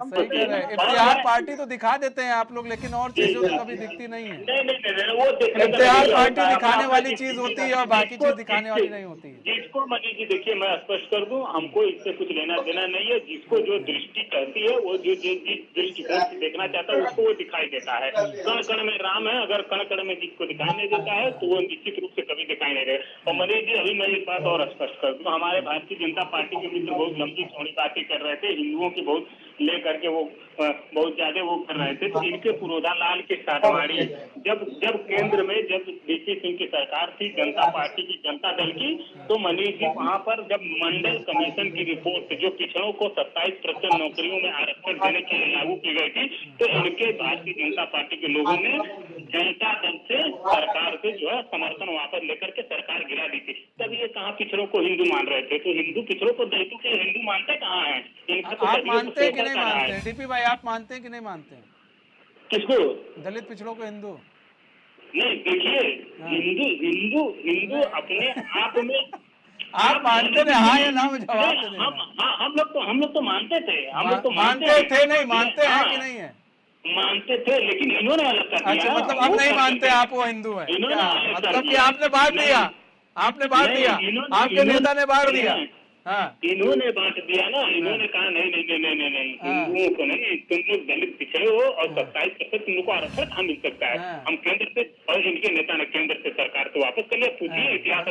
सही कह रहे हैं। इफ्तिहार पार्टी तो दिखा देते हैं आप लोग, लेकिन और चीजें तो कभी दिखती नहीं है। नहीं वो इफ्तिहार पार्टी दिखाने वाली चीज होती है और बाकी चीज दिखाने वाली नहीं होती है। जिसको मनीष जी देखिए, मैं स्पष्ट कर दूं, हमको इससे कुछ लेना देना नहीं है। जिसको जो दृष्टि कहती है, वो जो जिस दृष्टिकोण से देखना चाहता है उसको वो दिखाई देता है। कण कण में राम है, अगर कण कण में जिसको दिखाई नहीं देता है तो वो निश्चित रूप से कभी दिखाई नहीं देगा। और मनीष जी, अभी मैं एक बात और स्पष्ट कर दूं, हमारे भारतीय जनता पार्टी के मित्र बहुत लंबी चौड़ी बातें कर रहे थे, हिंदुओं की बहुत लेकर के वो बहुत ज्यादा वो कर रहे थे। तो इनके पुरोधा लाल के साधमाड़ी जब केंद्र में जब वीपी सिंह की सरकार थी, जनता पार्टी की, जनता दल की, तो मनीष जी वहाँ पर जब मंडल कमीशन की रिपोर्ट जो पिछड़ों को 27% नौकरियों में आरक्षण देने के लिए लागू की गई थी, तो इनके भारतीय जनता पार्टी के लोगों ने जनता दल से सरकार से जो है समर्थन वापस लेकर के सरकार गिरा दी थी। तब ये कहाँ पिछड़ों को हिंदू मान रहे थे? तो हिंदू पिछड़ों को दलितों के हिंदू मानते कहाँ है? आप मानते हैं कि नहीं मानते हैं? डीपी भाई, आप मानते हैं कि नहीं मानते हैं किसको? दलित पिछड़ों को हिंदू? नहीं, देखिए, हिंदू अपने आप में आप मानते थे? हाँ या ना में जवाब दे देना। हम लोग तो मानते थे, हम लोग तो मानते थे, नहीं मानते हैं कि नहीं है? मानते थे, लेकिन इन्होंने अलग कर दिया। अच्छा, मतलब अब नहीं मानते आप वो हिंदू है? मतलब कि आपने बांट दिया, आपने बांट दिया, आपके नेता ने बांट दिया। हाँ, इन्होंने बांट दिया ना, इन्होंने कहा नहीं हिंदुओं को नहीं, तुम लोग दलित पिछड़े हो और 27% तुमको आरक्षण कहाँ मिल सकता है? हम केंद्र से, और इनके नेता ने केंद्र से सरकार को वापस कर लिया। पूछिए इतिहास।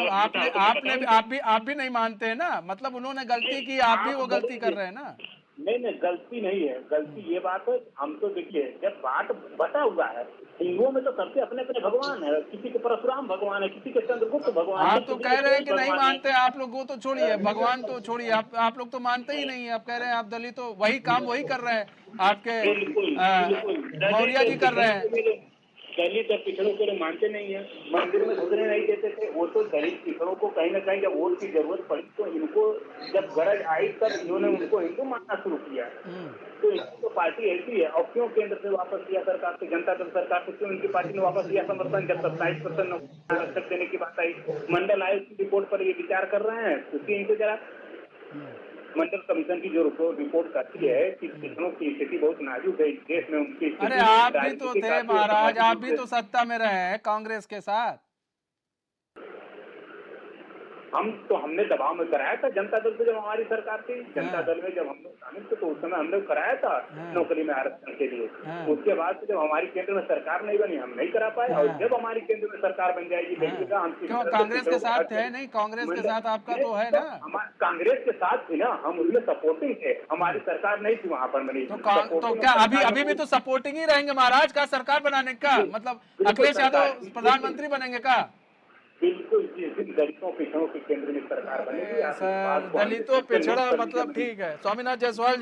आप भी नहीं मानते हैं ना? मतलब उन्होंने गलती की, आप भी वो गलती कर रहे हैं ना? नहीं, गलती नहीं है। गलती ये बात है, हम तो देखिए जब बात बटा हुआ है, हिंदुओं में तो सबसे अपने अपने भगवान है, किसी के परशुराम भगवान है, किसी के चंद्रगुप्त भगवान है। आप तो कह रहे हैं कि नहीं मानते आप लोग, वो तो छोड़िए, भगवान तो छोड़िए, आप लोग तो मानते ही नहीं है। आप कह रहे हैं आप दलित तो वही काम वही कर रहे हैं, आपके मौर्य जी कर रहे हैं। दलित और पिछड़ों को मानते नहीं है, मंदिर में घुसने नहीं देते थे। वो तो दलित पिछड़ों को कहीं ना कहीं जब वोट की जरूरत पड़ी तो इनको जब गरज आई तब इन्होंने उनको हिंदू मानना शुरू किया। तो इनकी तो पार्टी ऐसी है। और क्यों केंद्र से वापस किया सरकार से, जनता दल सरकार से क्यों इनकी पार्टी ने वापस लिया समर्थन? जब 27% आरक्षण देने की बात आई, मंडल आयोग की रिपोर्ट पर ये विचार कर रहे हैं, पूछिए इनको जरा। मंडल कमीशन की जो रिपोर्ट करती है कि पिछड़ों की स्थिति बहुत नाजुक है इस देश में, उनकी। अरे आप भी तो थे महाराज, आप भी तो सत्ता में रहे हैं कांग्रेस के साथ। हमने दबाव में कराया था जनता दल पे, जब हमारी सरकार थी जनता दल में जब हम लोग शामिल थे तो उस समय हमने कराया था नौकरी में आरक्षण के लिए। उसके बाद से जब हमारी केंद्र में सरकार नहीं बनी हम नहीं करा पाए, और जब हमारी केंद्र में सरकार बन जाएगी देखिएगा हम क्यों कांग्रेस के साथ थे? नहीं, कांग्रेस के साथ आपका तो है ना। कांग्रेस के साथ थी ना, हम उसमें सपोर्टिंग थे, हमारी सरकार नहीं थी वहाँ पर बनी। तो क्या अभी भी तो सपोर्टिंग ही रहेंगे महाराज का सरकार बनाने का? मतलब अखिलेश यादव प्रधानमंत्री बनेंगे का? बिल्कुल, जिस दिन दलितों पिछड़ों के केंद्र में सरकार बनेगी। सर दलितों पिछड़ा मतलब ठीक है। स्वामीनाथ जायसवाल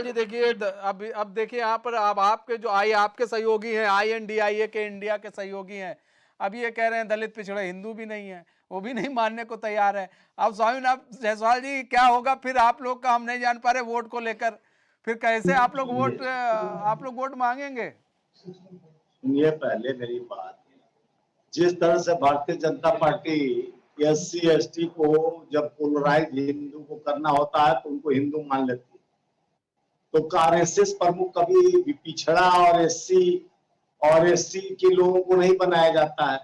जी देखिए, अब देखिए यहाँ पर अब आपके जो आपके सहयोगी हैं, INDIA के इंडिया के सहयोगी हैं, अब ये कह रहे हैं दलित पिछड़े हिंदू भी नहीं है, वो भी नहीं मानने को तैयार है। अब स्वामीनाथ जायसवाल जी क्या होगा फिर आप लोग का, हम नहीं जान पा रहे वोट को लेकर, फिर कैसे आप लोग वोट मांगेंगे? सुनिए पहले मेरी बात, जिस तरह से Bharatiya Janata party SC ST को जब पोलराइज हिंदू को करना होता है तो उनको हिंदू मान लेती है, तो RSS प्रमुख कभी भी पिछड़ा और SC और ST के लोगों को नहीं बनाया जाता है।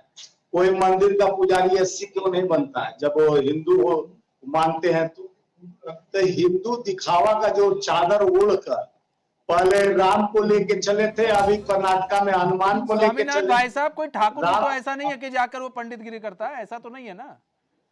कोई मंदिर का पुजारी SC क्यों नहीं बनता है जब वो हिंदू को मानते हैं? तो हिंदू दिखावा का जो चादर ओढ़कर पहले राम को लेके चले थे, अभी कर्नाटका में हनुमान को लेके चले। भाई साहब कोई ठाकुर तो ऐसा नहीं है कि जाकर वो पंडितगिरी करता है, ऐसा तो नहीं है ना।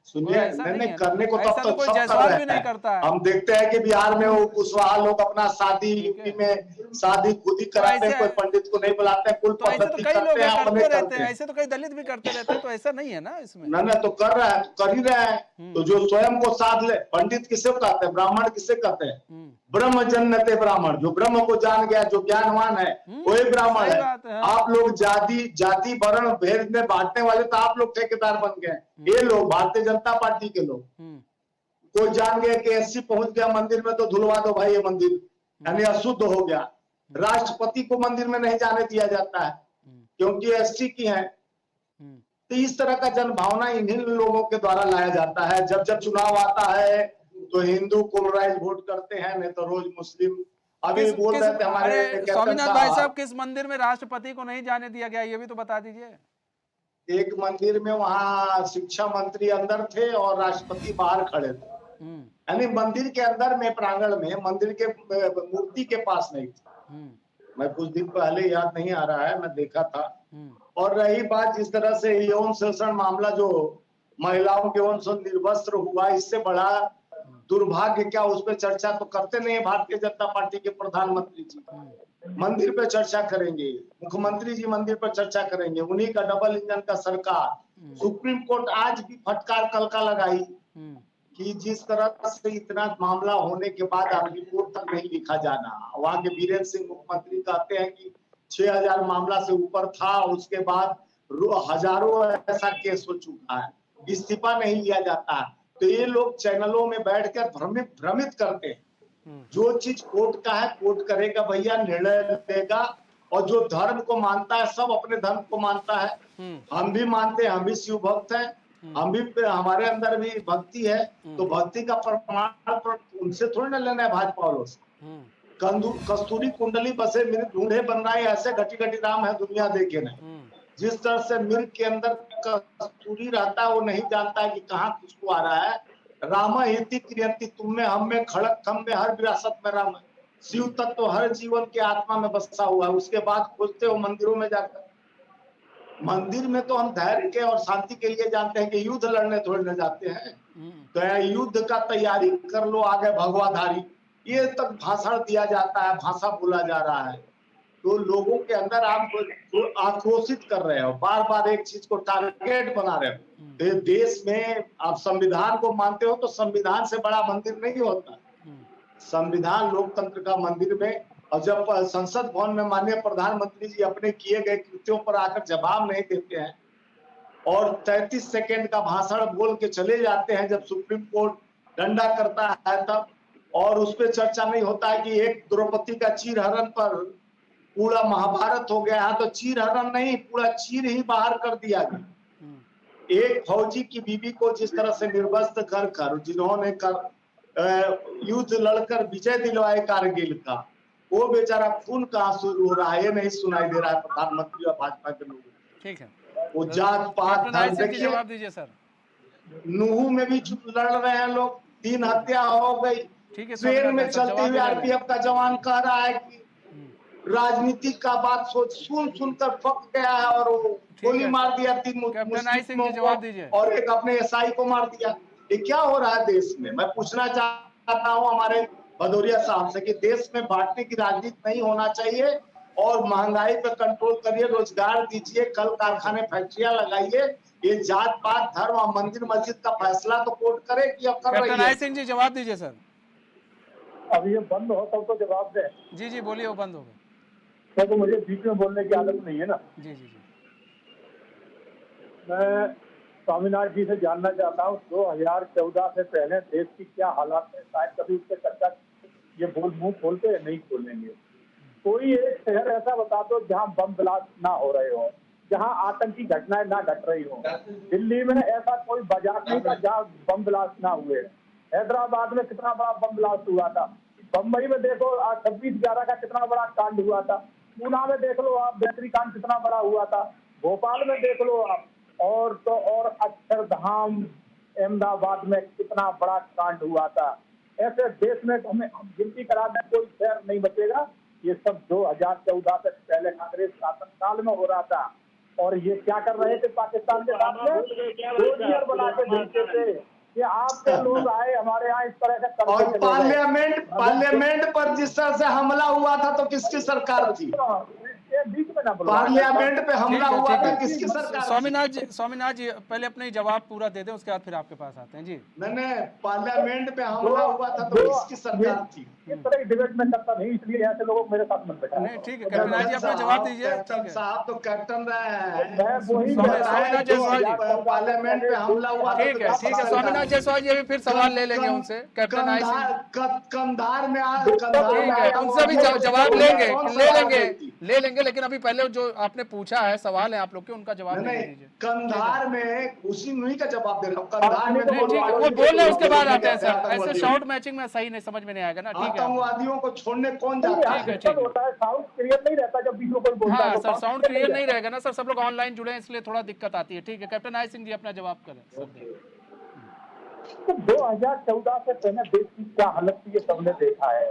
सुनिए, नहीं करने को ऐसा तो कोई जायसवाल भी नहीं करता है। हम देखते हैं कि बिहार में वो कुशवाहा लोग अपना शादी, यूपी में शादी खुद ही कराते हैं, कोई पंडित को नहीं बुलाते हैं, कुल पद्धति करते हैं, अपने करते हैं। ऐसे तो कई दलित भी करते रहते हैं, तो ऐसा नहीं है ना इसमें। ना तो कर रहा है, कर ही रहे हैं। तो जो स्वयं को साध ले, पंडित किसे कहते हैं? ब्राह्मण किसे कहते हैं? ब्रह्म जन्नते ब्राह्मण, जो ब्रह्म को जान गया, जो ज्ञानवान है वही ब्राह्मण है। आप लोग जाति वर्ण भेद में बांटने वाले, तो आप लोग ठेकेदार बन गए। ये लोग भारतीय जनता पार्टी के लोग, कोई जान गया कि SC पहुंच गया मंदिर में तो धुलवा दो भाई ये मंदिर, यानी अशुद्ध हो गया। राष्ट्रपति को मंदिर में नहीं जाने दिया जाता है क्योंकि SC की है। तो इस तरह का जनभावना इन्हीं लोगों के द्वारा लाया जाता है। जब जब चुनाव आता है तो हिंदू पोलराइज वोट करते हैं, नहीं तो रोज मुस्लिम। अभी बोल रहे थे हमारे स्वामीनाथ भाई साहब, किस मंदिर में राष्ट्रपति को नहीं जाने दिया गया, ये भी तो बता दीजिए। एक मंदिर में वहाँ शिक्षा मंत्री अंदर थे और राष्ट्रपति बाहर खड़े थे, यानी मंदिर के अंदर में, प्रांगण में, मंदिर के मूर्ति के पास नहीं थे। मैं कुछ दिन पहले, याद नहीं आ रहा है, मैं देखा था। और रही बात जिस तरह से यौन शोषण मामला, जो महिलाओं के यौन शोषण निर्वस्त्र हुआ, इससे बड़ा दुर्भाग्य क्या, उस पर चर्चा तो करते नहीं है भारतीय जनता पार्टी के प्रधानमंत्री जी। मंदिर पे चर्चा करेंगे, मुख्यमंत्री जी मंदिर पर चर्चा करेंगे, उन्हीं का डबल इंजन का सरकार। सुप्रीम कोर्ट आज भी फटकार कल का लगाई कि जिस तरह से इतना मामला होने के बाद अब रिपोर्ट तक नहीं लिखा जाना। वहां के बीरेंद्र सिंह मुख्यमंत्री कहते हैं कि 6000 मामला से ऊपर था, उसके बाद हजारों ऐसा केस हो चुका है, इस्तीफा नहीं लिया जाता। तो ये लोग चैनलों में बैठकर भ्रमित करते हैं। जो चीज कोर्ट का है कोर्ट करेगा भैया, निर्णय देगा। और जो धर्म को मानता है, सब अपने धर्म को मानता है। हम भी मानते हैं, हम भी शिव भक्त हैं, हम भी, हमारे अंदर भी भक्ति है। तो भक्ति का प्रमाण उनसे थोड़ी ना लेना है भाजपा वालों से। कस्तूरी कुंडली बसे मिर्ग ढूंढे बन रहा है, ऐसे घटी घटी राम है दुनिया देखे नहीं। जिस तरह से मिर्ग के अंदर कस्तूरी रहता है, वो नहीं जानता है कि कहाँ खुशबू आ रहा है। राम हिति क्रियंति, तुम में हम में खड़क थम में हर विरासत में राम। शिव तत्व तो हर जीवन के आत्मा में बसा हुआ है। उसके बाद खोजते हो मंदिरों में जाकर। मंदिर में तो हम धैर्य के और शांति के लिए जानते हैं कि युद्ध लड़ने थोड़ी न जाते हैं। तो युद्ध का तैयारी कर लो, आगे भगवाधारी, ये तक भाषण दिया जाता है, भाषा बोला जा रहा है। तो लोगों के अंदर आप आक्रोशित कर रहे हो, बार बार एक चीज को टारगेट बना रहे हो। तो देश में आप संविधान को मानते हो तो संविधान से बड़ा मंदिर नहीं होता। संविधान लोकतंत्र का मंदिर में, और जब संसद भवन में माननीय प्रधानमंत्री जी अपने किए गए कृत्यों पर आकर जवाब नहीं देते हैं और 33 सेकंड का भाषण बोल के चले जाते हैं, जब सुप्रीम कोर्ट डंडा करता है तब, और उस पर चर्चा नहीं होता है कि एक द्रौपदी का चीरहरण पर पूरा महाभारत हो गया है। तो चीरहरण नहीं, पूरा चीर ही बाहर कर दिया गया। एक फौजी की बीवी को जिस तरह से निर्वस्त्र कर जिन्होंने युद्ध लड़कर विजय दिलवाए कारगिल का, वो बेचारा खून का आंसू रो रहा है, ये नहीं सुनाई दे रहा है प्रधानमंत्री और भाजपा के लोगों को। ठीक है, वो जात पात धर्म, देखिए जवाब दीजिए सर। नूहू में भी लड़ रहे हैं लोग, 3 हत्या हो गई। ठीक है, ट्रेन स्वामीनाथन में सर, चलते जवाब हुए दे देना। आरपीएफ का जवान कह रहा है कि राजनीति का बात सुनकर पक गया है और वो गोली है, मार दिया 3 कैप्टन आई सिंह जी, मुस्लिमों जवाब को दीजिए। और एक अपने एसआई को मार दिया। ये क्या हो रहा है देश में? मैं पूछना चाहता हूँ हमारे भदौरिया साहब से कि देश में बांटने की राजनीति नहीं होना चाहिए और महंगाई पे कंट्रोल करिए, रोजगार दीजिए, कल कारखाने फैक्ट्रियां लगाइए। ये जात पात धर्म और मंदिर मस्जिद का फैसला तो कोर्ट करे कि अब कर कैप्टन रही आई है। सिंह जी, जवाब दीजिए सर। अब ये बंद हो तब तो जवाब दे। जी जी बोलिए, वो बंद हो गए। क्योंकि मुझे बीच में बोलने की आदत नहीं है ना। जी जी जी। मैं स्वामीनाथ जी से जानना चाहता हूँ 2014 से पहले देश की क्या हालात है। शायद कभी उससे चर्चा ये मुंह खोलते हैं, नहीं खोलेंगे। कोई एक शहर ऐसा बता दो जहाँ बम ब्लास्ट ना हो रहे हो, जहाँ आतंकी घटनाएं ना घट रही हो। दिल्ली में ऐसा कोई बाजार नहीं था जहाँ बम ब्लास्ट ना हुए। हैदराबाद में कितना बड़ा बम ब्लास्ट हुआ था। बम्बई में देखो 26/11 का कितना बड़ा कांड हुआ था। पूना में देख लो आप, बेकरी कांड कितना बड़ा हुआ था। भोपाल में देख लो आप, और तो और अक्षरधाम अहमदाबाद में कितना बड़ा कांड हुआ था। ऐसे देश में हमें गिनती करा दें कोई शहर नहीं बचेगा। ये सब 2014 से पहले कांग्रेस शासनकाल में हो रहा था। और ये क्या कर रहे थे पाकिस्तान के साथ में? डोजियर बना के भेजते थे कि आपके लोग आए हमारे यहाँ इस तरह से और करके चले गए। पार्लियामेंट पर जिस तरह से हमला हुआ था तो किसकी सरकार थी? बीच में ना बोलो। पार्लियामेंट पे हमला ठीक है, हुआ ठीक था, है। किसकी सरकार थी? स्वामीनाथ जी पहले अपने जवाब पूरा दे दें, उसके बाद फिर आपके पास आते हैं। जी नहीं, पार्लियामेंट पे हमला हुआ था तो किसकी सरकार थी? इस तरह की डिबेट में करता नहीं, इसलिए ऐसे लोगों को मेरे साथ मत बैठा। नहीं, ठीक है कैप्टन आई जी, अपना जवाब दीजिए। कैप्टन साहब तो कैप्टन रहे हैं। मैं वही स्वामीनाथ जायसवाल जी, पार्लियामेंट पे हमला हुआ था ठीक है, ठीक है। स्वामीनाथ जायसवाल जी अभी फिर सवाल ले लेंगे उनसे। कैप्टन आई सिंह, कंधार में ठीक है, उनसे भी जवाब ले लेंगे, लेकिन अभी पहले जो आपने पूछा है सवाल है आप लोग के, उनका जवाब दे दीजिए। कंधार में उसी नहीं का जवाब दे रहा हूँ। कंधार में नहीं, ठीक है, वो बोल रहे हैं, उसके बाद आते हैं सर। ऐसे शॉर्ट मैचिंग में सही नहीं समझ में नहीं आएगा ना। ठीक है, आतंकवादियों को छोड़ने कौन जाता है? ठीक है। होता है, साउंड क्लियर नहीं रहता जब बीच में कोई बोलता है। हाँ तो सर, साउंड क्लियर नहीं रहेगा ना सर, सब लोग ऑनलाइन जुड़े हैं इसलिए थोड़ा दिक्कत आती है। ठीक है कैप्टन आई सिंह जी, अपना जवाब करें सर। तो 2014 से पहले देश की क्या हालत थी ये सबने देखा है।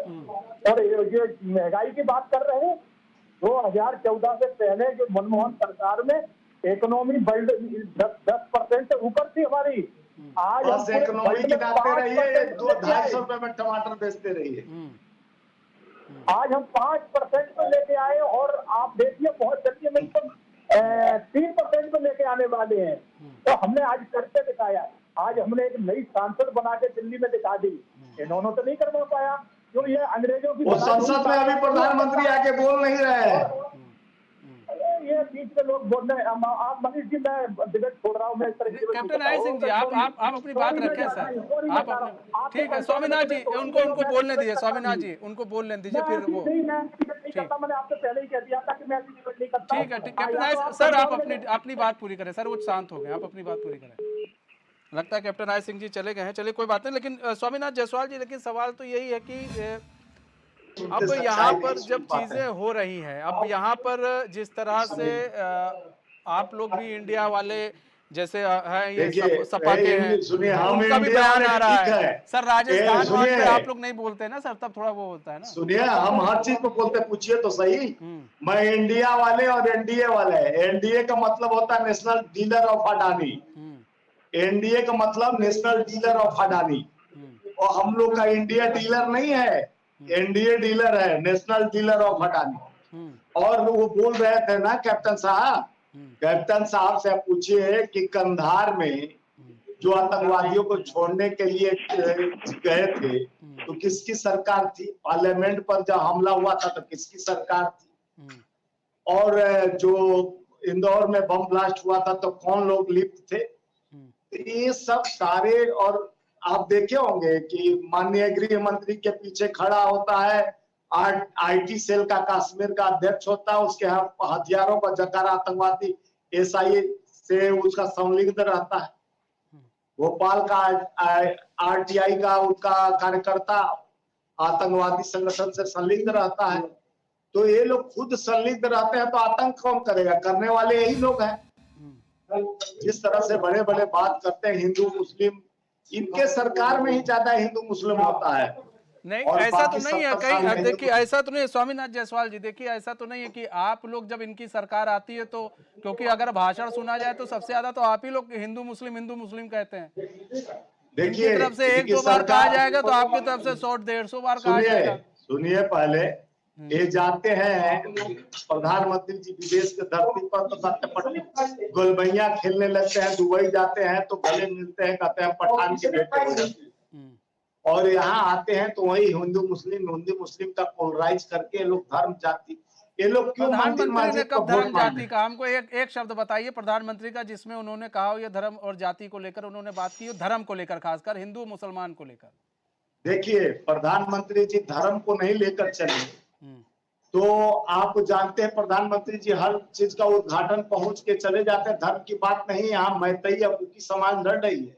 और ये महंगाई की बात कर रहे हैं, 2014 से पहले जो मनमोहन सरकार में इकोनॉमी बढ़ 10% से ऊपर थी हमारी। आज बस इकोनॉमी की बात कर रही है, 200-250 रुपए में टमाटर बेचते रहिए। आज हम 5% पे लेके आए और आप देखिए बहुत जल्दी हम इसको 3% पे लेके आने वाले हैं। तो हमने आज करके दिखाया। आज हमने एक नई सांसद बना के दिल्ली में दिखा दी। इन्होंने तो नहीं करवा पाया, क्यों? ये अंग्रेजों की संसद में अभी प्रधानमंत्री आके बोल नहीं रहे हैं। ये बीच में लोग बोल रहे हैं। आप मनीष जी, मैं डिबेट छोड़ रहा हूँ। मैं कैप्टन आई सिंह जी, आप अपनी बात रखें सर। आप अपने, ठीक है स्वामीनाथ जी, उनको बोलने दीजिए। स्वामीनाथ जी उनको बोलने दीजिए, फिर वो मैंने आपसे पहले ही कह दिया था कि मैं डिबेट नहीं करता। ठीक है। कैप्टन आई सर, आप अपनी बात पूरी करें सर, वो शांत हो गए, आप अपनी बात पूरी करें। लगता है कैप्टन आई सिंह जी चले गए हैं। चलिए कोई बात नहीं, लेकिन स्वामीनाथ जायसवाल जी, लेकिन सवाल तो यही है कि अब यहाँ पर जब चीजें हो रही हैं, अब यहाँ पर जिस तरह से आप लोग भी इंडिया वाले जैसे हैं, ये सपा के हैं, उनका भी बयान आ रहा है सर। राजस्थान पे आप लोग नहीं बोलते ना सर, तब थोड़ा वो होता है ना। सुनिए, हम हर चीज को बोलते, पूछिए तो सही। मैं इंडिया वाले और एनडीए वाले। एनडीए का मतलब होता है national dealer of Adani. NDA का मतलब नेशनल डीलर ऑफ अडानी, और हम लोग का इंडिया डीलर नहीं है, एनडीए डीलर है, नेशनल डीलर ऑफ अडानी। और वो बोल रहे थे ना कैप्टन साहब से पूछिए कि कंधार में जो आतंकवादियों को छोड़ने के लिए गए थे तो किसकी सरकार थी? पार्लियामेंट पर जब हमला हुआ था तो किसकी सरकार थी? और जो इंदौर में बम ब्लास्ट हुआ था तो कौन लोग लिप्त थे? ये सब सारे, और आप देखे होंगे कि माननीय गृह मंत्री के पीछे खड़ा होता है आईटी सेल का, कश्मीर का अध्यक्ष होता है, उसके हथियारों का जकार आतंकवादी एसआई से उसका संलिग्ध रहता है। भोपाल का आरटीआई का उसका कार्यकर्ता आतंकवादी संगठन से संलिग्ध रहता है। तो ये लोग खुद संलिग्ध रहते हैं तो आतंक कौन करेगा? करने वाले यही लोग हैं। जिस तरह से बड़े बड़े बात करते हैं हिंदू मुस्लिम, इनके सरकार में ही ज्यादा हिंदू मुस्लिम होता है। नहीं, और ऐसा तो बाकी नहीं है 70 साल में कहीं। देखिए, हिंदू- ऐसा तो नहीं है स्वामीनाथ जायसवाल जी, देखिए ऐसा तो नहीं है कि आप लोग जब इनकी सरकार आती है तो, क्योंकि अगर भाषण सुना जाए तो सबसे ज्यादा तो आप ही लोग हिंदू मुस्लिम कहते हैं। इनकी देखिए तरफ से एक इनकी दो बार कहा सरकार- जाएगा तो आपकी तरफ से 100-150 बार कहा सुनिए जाएगा। सुनिए, पहले ये जाते हैं प्रधानमंत्री जी विदेश के धरती पर तो सत्यपट गोलबैया खेलने लगते हैं, दुबई जाते हैं तो गले मिलते हैं, कहते हैं पठान के बेटे हो जाते हैं। और यहाँ आते हैं तो वही हिंदू मुस्लिम का पोलराइज करके ये लोग धर्म जाति, ये लोग क्यों मंदिर प्रधानमंत्री ने मस्जिद को कब वोट धर्म मांगे? जाति का, हमको एक शब्द बताइए प्रधानमंत्री का जिसमें उन्होंने कहा हो ये धर्म और जाति को लेकर उन्होंने बात की हो, धर्म को लेकर, खासकर हिंदू मुसलमान को लेकर। देखिए प्रधानमंत्री जी धर्म को नहीं लेकर चले, तो आप जानते हैं प्रधानमंत्री जी हर चीज का उद्घाटन पहुंच के चले जाते हैं। धर्म की बात नहीं, यहाँ मैतई और कुकी समाज लड़ रही है,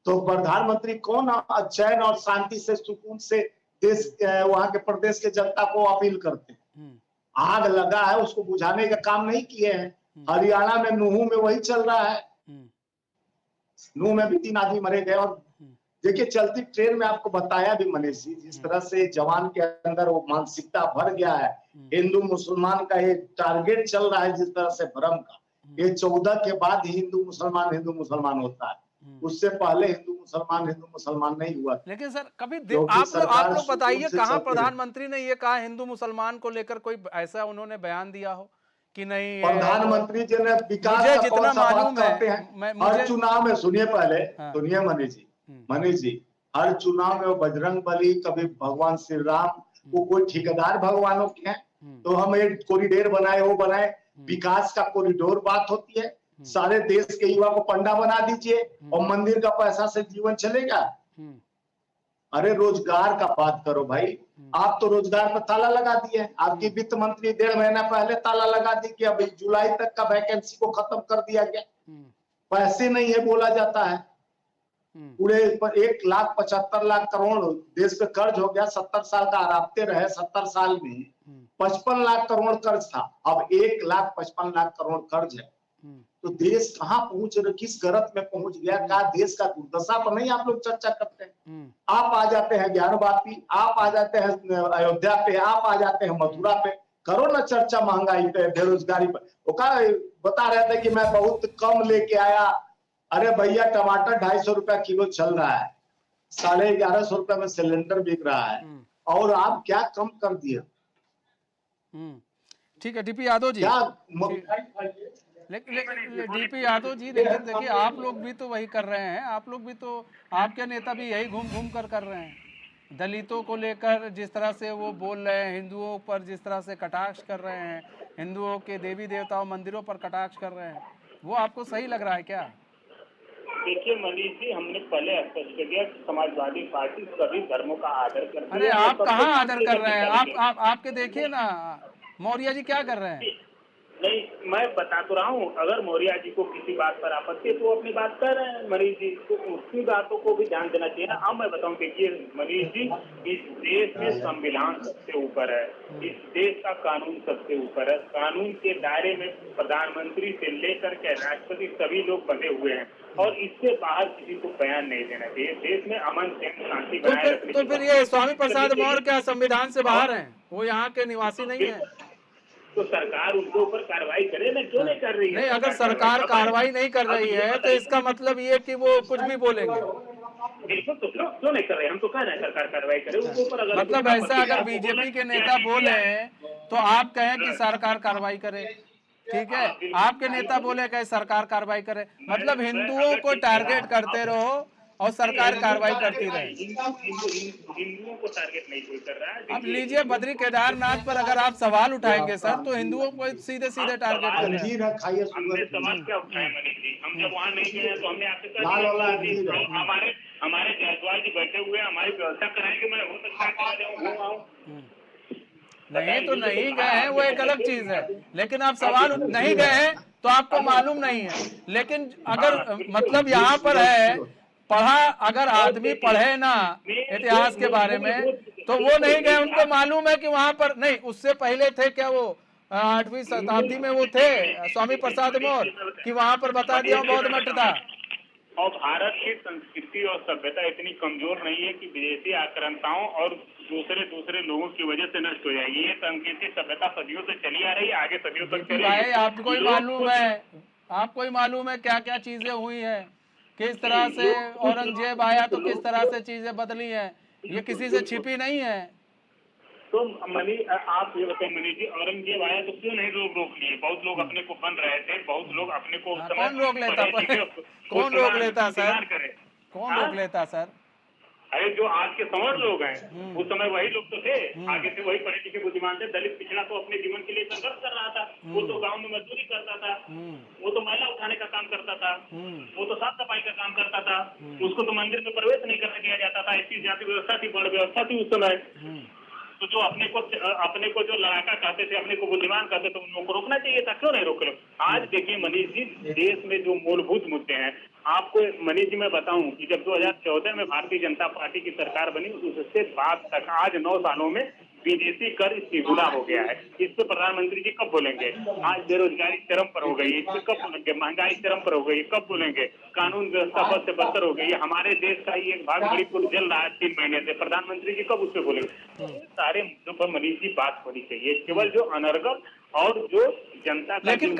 तो प्रधानमंत्री कौन चैन और शांति से सुकून से देश वहां के प्रदेश के जनता को अपील करते हैं। आग लगा है उसको बुझाने का काम नहीं किए हैं। हरियाणा में नूहू में वही चल रहा है, नूह में भी 3 आदमी मरे गए। और देखिए चलती ट्रेन में आपको बताया भी मनीष जी, जिस तरह से जवान के अंदर वो मानसिकता भर गया है, हिंदू मुसलमान का एक टारगेट चल रहा है जिस तरह से भ्रम का, ये 14 के बाद हिंदू मुसलमान होता है, उससे पहले हिंदू मुसलमान नहीं हुआ। लेकिन सर कभी क्योंकि आप सरकार लोग बताइए सुकून से कहाँ चलती है। प्रधानमंत्री ने ये कहा हिंदू मुसलमान को लेकर कोई ऐसा उन्होंने बयान दिया हो कि नहीं ये- प्रधानमंत्री जी ने विकास मुझे का जितना कौन सा बात मालूम है, करते हैं? मुझे- हर चुनाव में सुनिए पहले, हाँ। सुनिए मनीष जी, हर चुनाव में वो बजरंग बली, कभी भगवान श्री राम, वो कोई ठेकेदार भगवानों के हैं, तो हम एक कॉरिडोर बनाए, वो बनाए, विकास का कॉरिडोर बात होती है। सारे देश के युवा को पंडा बना दीजिए और मंदिर का पैसा से जीवन चलेगा। अरे रोजगार का बात करो भाई, आप तो रोजगार पर ताला लगा दिए। आपकी वित्त मंत्री 1.5 महीना पहले ताला लगा दी कि अभी जुलाई तक का वैकेंसी को खत्म कर दिया गया, पैसे नहीं है बोला जाता है। पूरे 1,75,00,000 करोड़ देश पे कर्ज हो गया, 70 साल का आरापते रहे, 70 साल में 55 लाख करोड़ कर्ज था, अब 1,55,00,000 करोड़ कर्ज है। तो देश कहाँ पहुंच रहा, किस गरत में पहुंच गया, क्या देश का दुर्दशा पर नहीं आप लोग चर्चा करते हैं। आप आ जाते हैं ज्ञानवापी, आप आ जाते हैं अयोध्या पे, आप आ जाते हैं मथुरा पे, करो ना चर्चा महंगाई पे, बेरोजगारी पे। वो क्या बता रहे थे कि मैं बहुत कम लेके आया, अरे भैया टमाटर 250 रुपया किलो चल रहा है, 1150 रुपया में सिलेंडर बिक रहा है, और आप क्या कम कर दिए। ठीक है डीपी यादव जी, लेकिन डीपी यादव जी लेकिन देखिए आप लोग भी तो वही कर रहे हैं, आप लोग भी तो, आपके नेता भी यही घूम कर रहे हैं। दलितों को लेकर जिस तरह से वो बोल रहे हैं, हिंदुओं पर जिस तरह से कटाक्ष कर रहे हैं, हिंदुओं के देवी देवताओं मंदिरों पर कटाक्ष कर रहे हैं, वो आपको सही लग रहा है क्या? देखिए मनीष जी, हमने पहले स्पष्ट कर दिया कि समाजवादी पार्टी सभी धर्मों का आदर करती है। अरे आप कहाँ आदर कर रहे हैं? आप आपके देखिए ना, मौर्य जी क्या कर रहे हैं? नहीं, मैं बता तो रहा हूँ, अगर मौर्य जी को किसी बात पर आपत्ति है तो वो अपनी बात कर रहे हैं मनीष जी, तो उसकी बातों को भी ध्यान देना चाहिए ना। अब मैं बताऊँ, देखिए मनीष जी, इस देश में संविधान सबसे ऊपर है, इस देश का कानून सबसे ऊपर है। कानून के दायरे में प्रधानमंत्री से लेकर के राष्ट्रपति सभी लोग बंधे हुए हैं, और इससे बाहर किसी को बयान नहीं देना चाहिए। देश में अमन शांति बनाए रखने तो फिर ये स्वामी प्रसाद मौर्य क्या संविधान से बाहर हैं? वो यहाँ के निवासी नहीं है? तो सरकार उनके ऊपर कार्रवाई करे ना, क्यों नहीं कर रही है? नहीं, अगर सरकार कार्रवाई नहीं कर रही है तो इसका मतलब ये कि वो कुछ भी बोलेंगे। बिल्कुल, तो क्यों नहीं कर रहे? हम तो कह रहे हैं सरकार कार्रवाई करे उनके ऊपर। अगर मतलब ऐसा अगर बीजेपी के नेता बोले तो आप कहें कि सरकार कार्रवाई करे, ठीक है? आपके नेता बोले कि सरकार कार्रवाई करे, मतलब हिंदुओं को टारगेट करते रहो और सरकार कार्रवाई करती रहे। हिंदुओं को टारगेट नहीं कोई कर रहा है। अब लीजिए बद्री केदारनाथ पर अगर आप सवाल उठाएंगे सर, तो हिंदुओं को सीधे टारगेट कर रहे हैं। हमने सवाल क्या उठाया मनीष जी? हम जब वहाँ नहीं गए तो हमने आपसे कहा हमारे जायसवाल जी बैठे हुए, हमारी व्यवस्था कराएंगे, मैं हो सकता है नहीं तो नहीं गए हैं, वो एक अलग चीज है, लेकिन आप सवाल नहीं गए हैं तो आपको मालूम नहीं है। लेकिन अगर मतलब यहाँ पर है, पढ़ा अगर आदमी पढ़े ना इतिहास के बारे में, तो वो नहीं गए, उनको मालूम है कि वहां पर नहीं, उससे पहले थे क्या वो 8वीं शताब्दी में वो थे स्वामी प्रसाद मौर्य कि वहां पर बता दिया बौद्ध मठ था। और भारत की संस्कृति और सभ्यता इतनी कमजोर नहीं है कि विदेशी आक्रांताओं और दूसरे लोगों की वजह से नष्ट हो जाएगी। ये संस्कृति सभ्यता सदियों से चली आ रही है, आगे सदियों तक चलेगी। भाई आपको ही मालूम है क्या क्या चीजें हुई है, किस तरह से औरंगजेब आया तो किस तरह से चीजें बदली हैं, ये किसी से छिपी नहीं है। तो आप ये बताएं मनीष जी, औरंगजेब आया तो क्यों नहीं लोग रोक लिए? बहुत लोग अपने को बन रहे थे, बहुत लोग अपने को कौन रोक लेता कौन रोक लेता सर, कौन रोक लेता सर? अरे जो आज के समर्थ लोग हैं उस समय वही लोग तो थे, आगे से वही पढ़े लिखे बुद्धिमान थे। दलित पिछड़ा तो अपने जीवन के लिए संघर्ष कर रहा था, वो तो गांव में मजदूरी करता था, वो तो मैला उठाने का काम करता था, वो तो साफ सफाई का काम करता था, उसको तो मंदिर में प्रवेश नहीं करने दिया जाता था। ऐसी जाति व्यवस्था थी, बड़ व्यवस्था थी उस समय। तो जो अपने को जो लड़ाका कहते थे, अपने को बुद्धिमान कहते थे, उन लोगों को रोकना चाहिए था, क्यों नहीं रोक लो? आज देखिए मनीष जी, देश में जो मूलभूत मुद्दे हैं, आपको मनीष जी मैं बताऊं कि जब 2014 में भारतीय जनता पार्टी की सरकार बनी, उससे बाद तक आज 9 सालों में विदेशी कर तिगुना हो गया है। इस पे प्रधानमंत्री जी कब बोलेंगे? आज बेरोजगारी चरम पर हो गई, इस पे कब बोलेंगे? महंगाई चरम पर हो गई, कब बोलेंगे? कानून व्यवस्था बद से बदतर हो गई है, हमारे देश का ही एक भाग मणिपुर जल रहा है 3 महीने से, प्रधानमंत्री जी कब उस पर बोलेंगे? सारे मुद्दों पर मनीष जी बात होनी चाहिए, केवल जो अनर्गल और जो जनता का लेकिन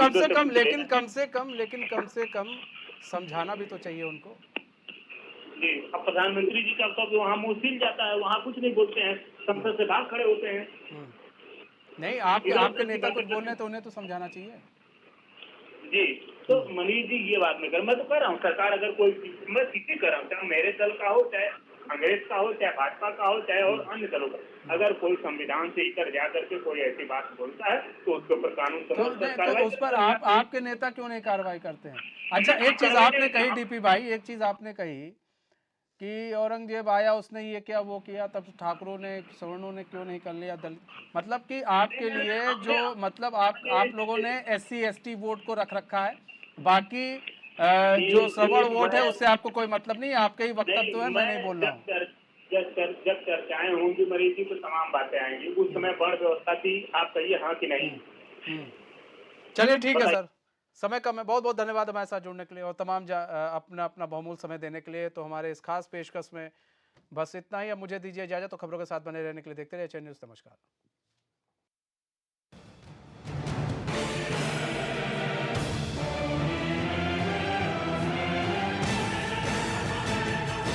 कम से कम समझाना भी तो चाहिए उनको। जी, अब प्रधानमंत्री जी का तो वहाँ मुंह सिल जाता है, वहाँ कुछ नहीं बोलते हैं, संसद से बाहर खड़े होते हैं। नहीं, आपके नेता कुछ बोल रहे हैं तो उन्हें तो समझाना चाहिए। जी, तो मनीष जी ये बात मैं तो कह रहा हूँ, सरकार अगर कोई, मैं किसी कर रहा हूँ, चाहे मेरे दल का हो, चाहे कांग्रेस का हो, चाहे भाजपा का हो, चाहे और अन्य दलों का, अगर कोई संविधान से इतर जा करके कोई ऐसी बात बोलता है तो उसके ऊपर कानून तो उस पर आपके नेता क्यों नहीं कार्रवाई करते हैं? अच्छा, एक चीज आपने कही डीपी भाई, एक चीज आपने कही कि औरंगजेब आया, उसने ये किया वो किया, तब ठाकुरों ने सवर्णों ने क्यों नहीं कर लिया? दलित, मतलब कि आपके लिए जो, मतलब आप लोगों ने SC ST वोट को रख रखा है, बाकी जो सवर्ण वोट है उससे आपको कोई मतलब नहीं है। आपके ही वक्तव्य है, मैं नहीं बोल रहा हूँ। जब चर्चाएं होंगी मरीज जी तो तमाम बातें आएंगी। उस समय बड़ व्यवस्था थी, आप कहिए हाँ कि नहीं? चलिए ठीक है सर, समय कम है। बहुत बहुत धन्यवाद हमारे साथ जुड़ने के लिए और तमाम अपना बहुमूल्य समय देने के लिए। तो हमारे इस खास पेशकश में बस इतना ही। अब मुझे दीजिए इजाजत, तो खबरों के साथ बने रहने के लिए देखते रहिए चैनल न्यूज़। नमस्कार।